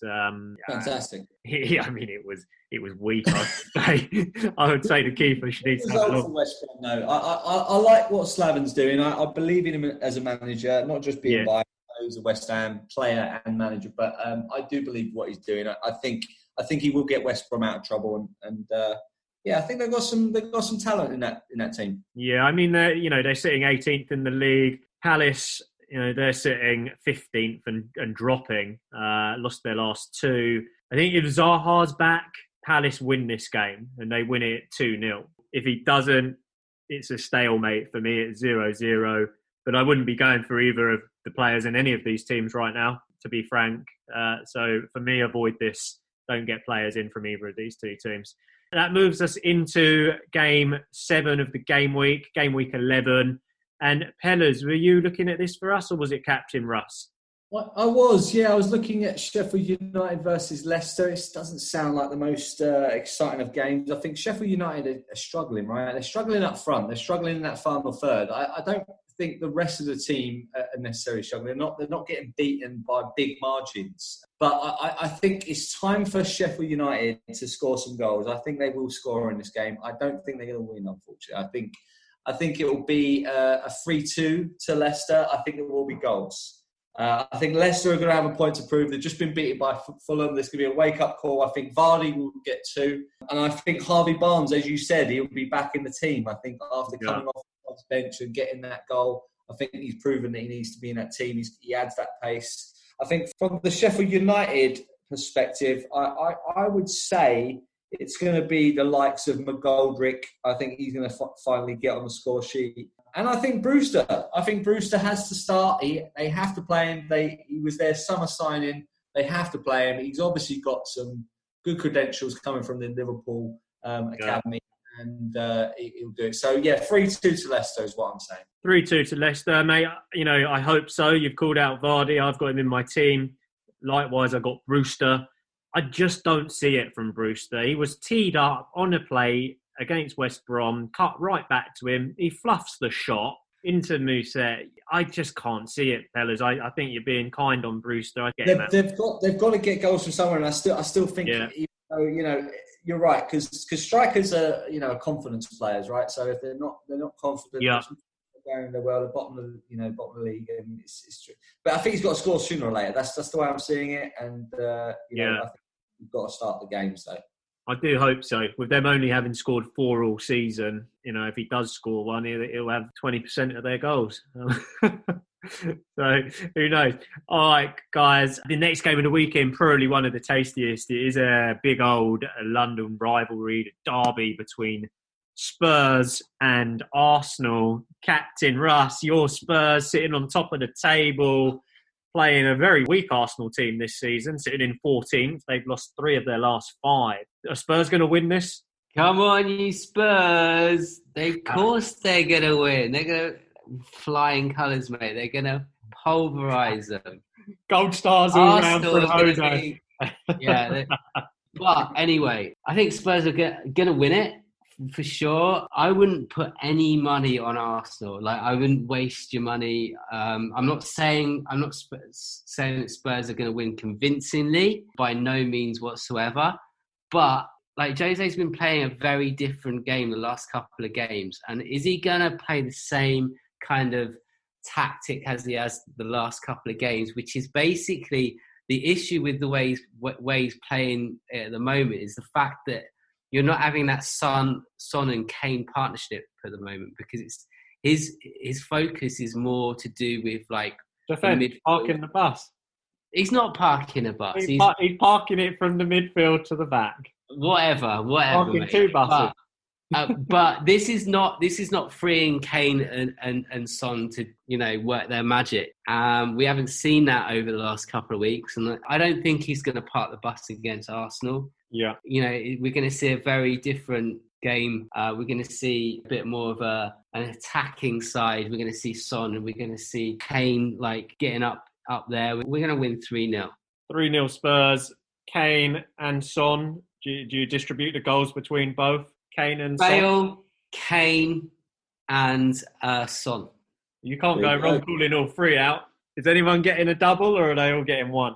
S2: fantastic.
S1: It was weak, I would say. I would say the keeper should need to have a look.
S2: West Brom, no. I like what Slaven's doing. I believe in him as a manager, not just being biased. He's a West Ham player and manager, but I do believe what he's doing. I think he will get West Brom out of trouble, and I think they've got some talent in that team.
S1: Yeah, I mean they're sitting 18th in the league. Palace, they're sitting 15th and dropping. Lost their last two. I think if Zaha's back, Palace win this game and they win it 2-0. If he doesn't, it's a stalemate for me at 0-0. But I wouldn't be going for either of the players in any of these teams right now, to be frank. So for me, avoid this. Don't get players in from either of these two teams. That moves us into game 7 of the game week 11. And Pellers, were you looking at this for us, or was it Captain Russ?
S2: Well, I was looking at Sheffield United versus Leicester. It doesn't sound like the most exciting of games. I think Sheffield United are struggling, right? They're struggling up front. They're struggling in that final third. I don't think the rest of the team are necessarily struggling. They're not getting beaten by big margins. But I think it's time for Sheffield United to score some goals. I think they will score in this game. I don't think they're going to win, unfortunately. I think it will be a 3-2 to Leicester. I think it will be goals. I think Leicester are going to have a point to prove. They've just been beaten by Fulham. There's going to be a wake-up call. I think Vardy will get 2. And I think Harvey Barnes, as you said, he'll be back in the team. I think after coming off the bench and getting that goal, I think he's proven that he needs to be in that team. He adds that pace. I think from the Sheffield United perspective, I would say it's going to be the likes of McGoldrick. I think he's going to finally get on the score sheet. And I think Brewster has to start. They have to play him. He was their summer signing. They have to play him. He's obviously got some good credentials coming from the Liverpool academy, and he'll do it. So, 3-2 to Leicester is what I'm saying.
S1: 3-2 to Leicester, mate. I hope so. You've called out Vardy. I've got him in my team. Likewise, I got Brewster. I just don't see it from Brewster. He was teed up on a play against West Brom, cut right back to him. He fluffs the shot into Musa. I just can't see it, fellas. I think you're being kind on Brewster.
S2: They've got to get goals from somewhere, and I still think you're right, because strikers are confidence players, right? So if they're not confident, they're going well, the bottom of the league, and it's true. But I think he's got to score sooner or later. That's the way I'm seeing it, and I think you've got to start the game. So
S1: I do hope so. With them only having scored 4 all season, if he does score one, he'll have 20% of their goals. So who knows? All right, guys. The next game of the weekend, probably one of the tastiest. It is a big old London rivalry, the derby between Spurs and Arsenal. Captain Russ, your Spurs sitting on top of the table, playing a very weak Arsenal team this season, sitting in 14th. They've lost 3 of their last 5. Are Spurs going to win this?
S3: Come on, you Spurs. Of course they're going to win. They're going to fly in colours, mate. They're going to pulverise them.
S1: Gold stars all round
S3: Arsenal
S1: for
S3: is
S1: Jose.
S3: going to be, yeah. But anyway, I think Spurs are going to win it for sure. I wouldn't put any money on Arsenal. Like, I wouldn't waste your money. I'm not saying that Spurs are going to win convincingly, by no means whatsoever. But like, Jose's been playing a very different game the last couple of games, and is he going to play the same kind of tactic as he has the last couple of games, which is basically the issue with the way he's playing at the moment is the fact that you're not having that Son and Kane partnership at the moment, because it's his focus is more to do with like
S1: defense, parking the bus.
S3: He's not parking a bus.
S1: He's parking it from the midfield to the back.
S3: Whatever.
S1: Parking two buses.
S3: But this is not freeing Kane and Son to, you know, work their magic. We haven't seen that over the last couple of weeks, and I don't think he's going to park the bus against Arsenal.
S1: Yeah,
S3: you know, we're going to see a very different game. We're going to see a bit more of an attacking side. We're going to see Son, and we're going to see Kane like getting up there. We're going to win 3-0.
S1: 3-0 Spurs. Kane and Son. Do you distribute the goals between both Kane and Son?
S3: Bale, Kane, and Son.
S1: You can't go wrong calling all three out. Is anyone getting a double, or are they all getting one?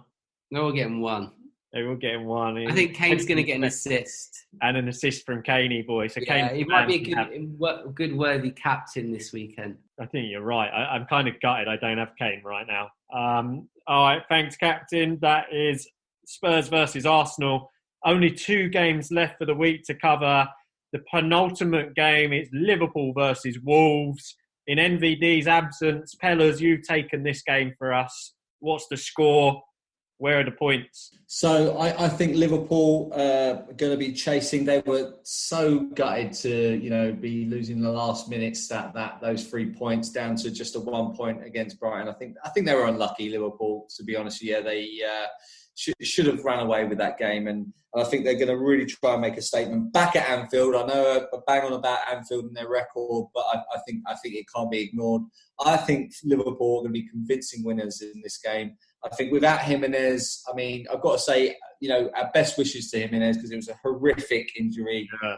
S3: They're all getting one.
S1: They're all getting one.
S3: I think Kane's going to get an assist.
S1: And an assist from Kaney, boy. So
S3: yeah,
S1: Kane,
S3: he might be a good worthy captain this weekend.
S1: I think you're right. I'm kind of gutted I don't have Kane right now. All right, thanks, Captain. That is Spurs versus Arsenal. Only 2 games left for the week to cover. The penultimate game is Liverpool versus Wolves. In NVD's absence, Pellers, you've taken this game for us. What's the score? Where are the points?
S2: So I think Liverpool are going to be chasing. They were so gutted to, you know, be losing the last minutes those 3 points down to just a 1 point against Brighton. I think they were unlucky, Liverpool, to be honest. Yeah, they should have run away with that game, and I think they're going to really try and make a statement back at Anfield. I know I bang on about Anfield and their record, but I think it can't be ignored. I think Liverpool are going to be convincing winners in this game. I think without Jimenez, I mean, I've got to say, you know, our best wishes to Jimenez, because it was a horrific injury. Yeah.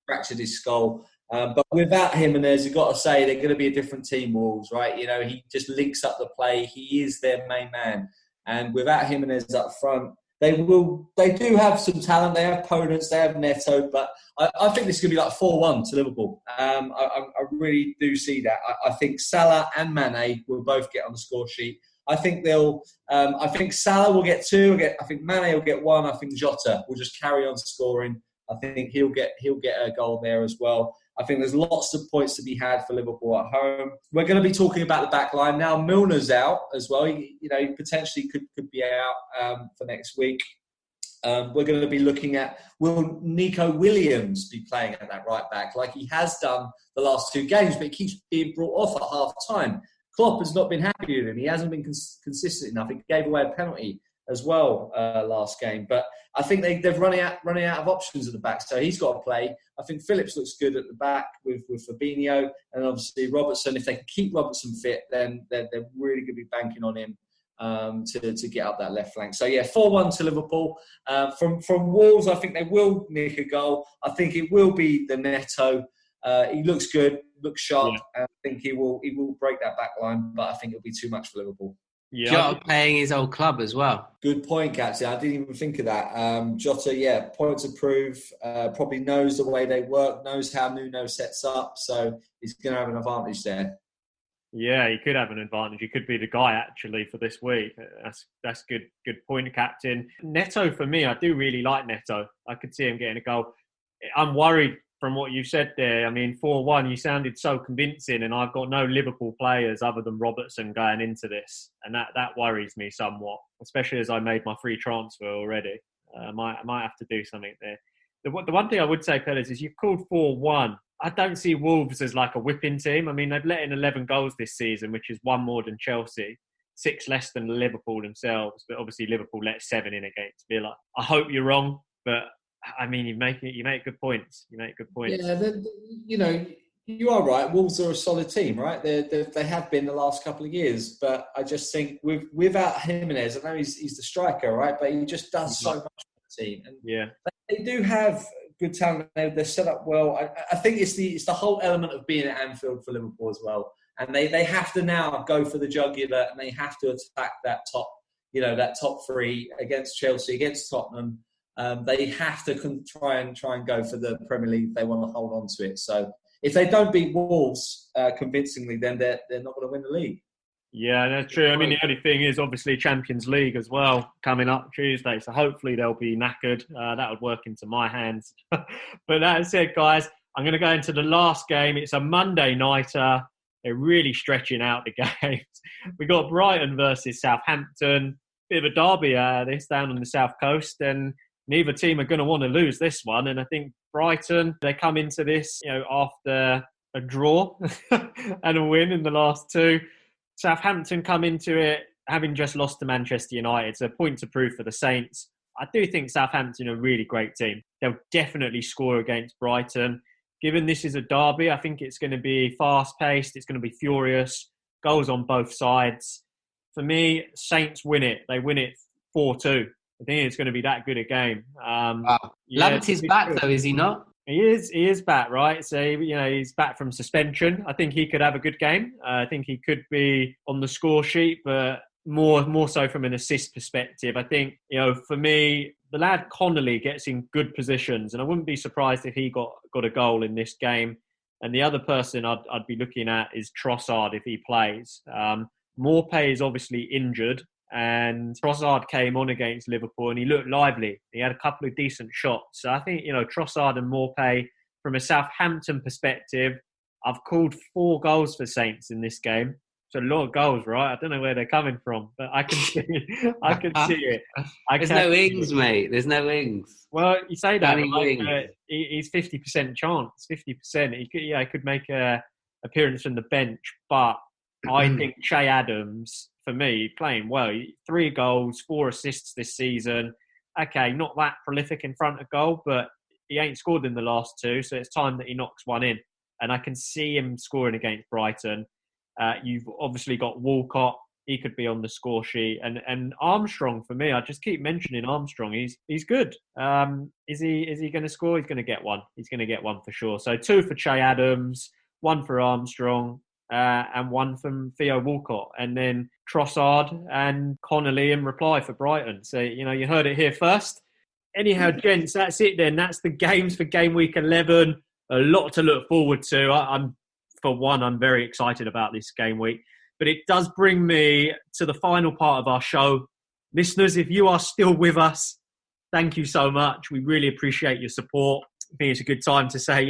S2: Fractured his skull. But without Jimenez, you've got to say they're going to be a different team, Wolves, right? You know, he just links up the play. He is their main man. And without Jimenez up front, they do have some talent. They have Podence, they have Neto, but I think this is going to be like 4-1 to Liverpool. I really do see that. I think Salah and Mane will both get on the score sheet. I think I think Salah will get 2. I think Mane will get 1. I think Jota will just carry on scoring. I think he'll get a goal there as well. I think there's lots of points to be had for Liverpool at home. We're going to be talking about the back line now. Milner's out as well. He potentially could be out for next week. We're going to be looking at, will Nico Williams be playing at that right back like he has done the last 2 games, but he keeps being brought off at half time. Klopp has not been happy with him. He hasn't been consistent enough. He gave away a penalty as well last game. But I think they're running out of options at the back, so he's got to play. I think Phillips looks good at the back with Fabinho, and obviously Robertson. If they can keep Robertson fit, then they're really going to be banking on him to get up that left flank. So yeah, 4-1 to Liverpool. From Wolves, I think they will nick a goal. I think it will be the Neto. He looks good, looks sharp. Yeah. I think he will break that back line, but I think it'll be too much for Liverpool.
S3: Yeah. Jota playing his old club as well.
S2: Good point, Captain. I didn't even think of that. Jota, yeah, point to prove. Probably knows the way they work, knows how Nuno sets up, so he's going to have an advantage there.
S1: Yeah, he could have an advantage. He could be the guy actually for this week. That's good point, Captain. Neto, for me, I do really like Neto. I could see him getting a goal. I'm worried from what you said there. I mean, 4-1, you sounded so convincing, and I've got no Liverpool players other than Robertson going into this, and that worries me somewhat, especially as I made my free transfer already. I might have to do something there. The one thing I would say, Pellers, is you've called 4-1. I don't see Wolves as like a whipping team. I mean, they've let in 11 goals this season, which is 1 more than Chelsea, 6 less than Liverpool themselves. But obviously, Liverpool let 7 in against Villa. I hope you're wrong, but I mean, you make good points. You make good points.
S2: Yeah, you know, You are right. Wolves are a solid team, right? They have been the last couple of years, but I just think without Jimenez, I know he's the striker, right? But he just does so much for the team, and
S1: Yeah.
S2: they do have good talent. They're set up well. I think it's the whole element of being at Anfield for Liverpool as well, and they have to now go for the jugular, and they have to attack that top three against Chelsea, against Tottenham. They have to try and go for the Premier League. They want to hold on to it. So if they don't beat Wolves convincingly, then they're not going to win the league.
S1: Yeah, that's true. I mean, the only thing is obviously Champions League as well coming up Tuesday. So hopefully they'll be knackered. That would work into my hands. But that said, guys, I'm going to go into the last game. It's a Monday nighter. They're really stretching out the games. We got Brighton versus Southampton. Bit of a derby this down on the South Coast. And neither team are going to want to lose this one. And I think Brighton, they come into this, after a draw and a win in the last two. Southampton come into it having just lost to Manchester United. So point to prove for the Saints. I do think Southampton are a really great team. They'll definitely score against Brighton. Given this is a derby, I think it's going to be fast-paced. It's going to be furious. Goals on both sides. For me, Saints win it. They win it 4-2. I think it's going to be that good a game.
S3: Lamptey's back, though, is he not?
S1: He is back, right? So, he's back from suspension. I think he could have a good game. I think he could be on the score sheet, but more so from an assist perspective. I think, for me, the lad Connolly gets in good positions, and I wouldn't be surprised if he got a goal in this game. And the other person I'd be looking at is Trossard if he plays. Maupay is obviously injured, and Trossard came on against Liverpool and he looked lively. He had a couple of decent shots. So I think, Trossard and Maupay, from a Southampton perspective, I've called 4 goals for Saints in this game. It's a lot of goals, right? I don't know where they're coming from, but I can see it. There's
S3: no wings, mate. There's no wings.
S1: Well, you say that, he's 50% chance, 50%. He could make an appearance from the bench, but I think Che Adams, for me, playing well. 3 goals, 4 assists this season. Okay, not that prolific in front of goal, but he ain't scored in the last 2, so it's time that he knocks one in. And I can see him scoring against Brighton. You've obviously got Walcott. He could be on the score sheet. And Armstrong, for me, I just keep mentioning Armstrong. He's good. Is he going to score? He's going to get one. He's going to get one for sure. So 2 for Che Adams, 1 for Armstrong, and 1 from Theo Walcott. And then Trossard and Connolly in reply for Brighton. So, you heard it here first. Anyhow, gents, that's it then. That's the games for game week 11. A lot to look forward to. I'm very excited about this game week. But it does bring me to the final part of our show. Listeners, if you are still with us, thank you so much. We really appreciate your support. I think it's a good time to say,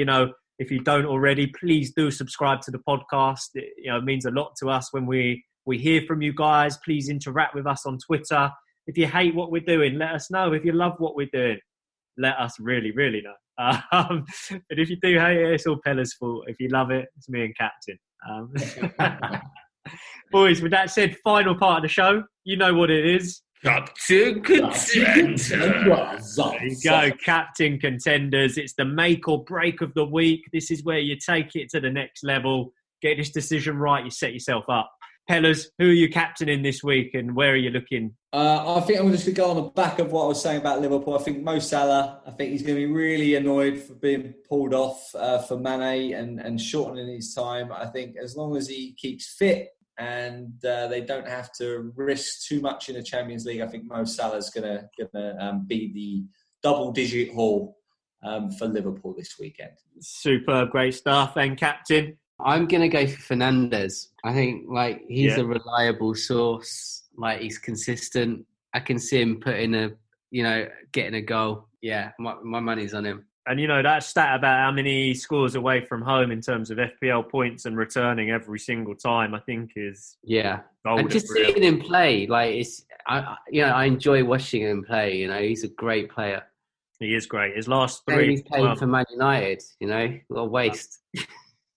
S1: if you don't already, please do subscribe to the podcast. It means a lot to us when we hear from you guys. Please interact with us on Twitter. If you hate what we're doing, let us know. If you love what we're doing, let us really, really know. But if you do hate it, it's all Pella's fault. If you love it, it's me and Captain. Boys, with that said, final part of the show. You know what it is.
S3: Captain Contenders.
S1: There you go, Captain Contenders. It's the make or break of the week. This is where you take it to the next level. Get this decision right, you set yourself up. Pellas, who are you captaining this week and where are you looking?
S2: I think I'm just going to go on the back of what I was saying about Liverpool. I think Mo Salah, I think he's going to be really annoyed for being pulled off for Mane and shortening his time. I think as long as he keeps fit and they don't have to risk too much in the Champions League, I think Mo Salah's going to be the double-digit haul for Liverpool this weekend.
S1: Superb, great stuff. And Captain?
S3: I'm going to go for Fernandes. I think he's a reliable source. He's consistent. I can see him getting a goal. Yeah, my money's on him.
S1: And, that stat about how many he scores away from home in terms of FPL points and returning every single time, I think is...
S3: Yeah. And just seeing him play, I enjoy watching him play. He's a great player.
S1: He is great. His last 3...
S3: He's playing for Man United, what a waste.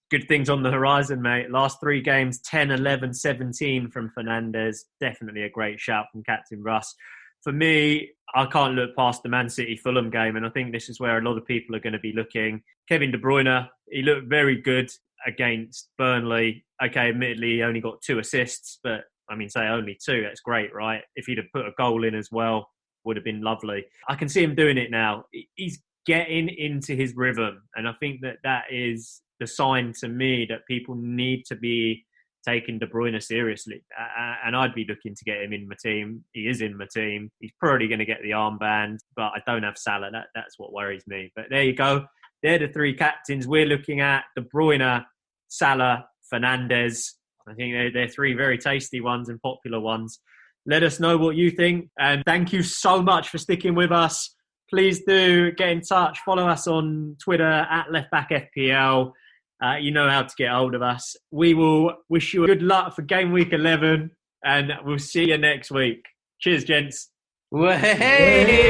S1: Good things on the horizon, mate. Last 3 games, 10, 11, 17 from Fernandes. Definitely a great shout from Captain Russ. For me, I can't look past the Man City-Fulham game, and I think this is where a lot of people are going to be looking. Kevin De Bruyne, he looked very good against Burnley. Okay, admittedly, he only got 2 assists, but I mean, say only 2, that's great, right? If he'd have put a goal in as well, would have been lovely. I can see him doing it now. He's getting into his rhythm, and I think that is the sign to me that people need to be taking De Bruyne seriously. And I'd be looking to get him in my team. He is in my team. He's probably going to get the armband, but I don't have Salah. That's what worries me. But there you go. They're the 3 captains we're looking at: De Bruyne, Salah, Fernandes. I think they're 3 very tasty ones and popular ones. Let us know what you think. And thank you so much for sticking with us. Please do get in touch. Follow us on Twitter at LeftBackFPL. You know how to get hold of us. We will wish you good luck for game week 11, and we'll see you next week. Cheers, gents.
S3: Hey!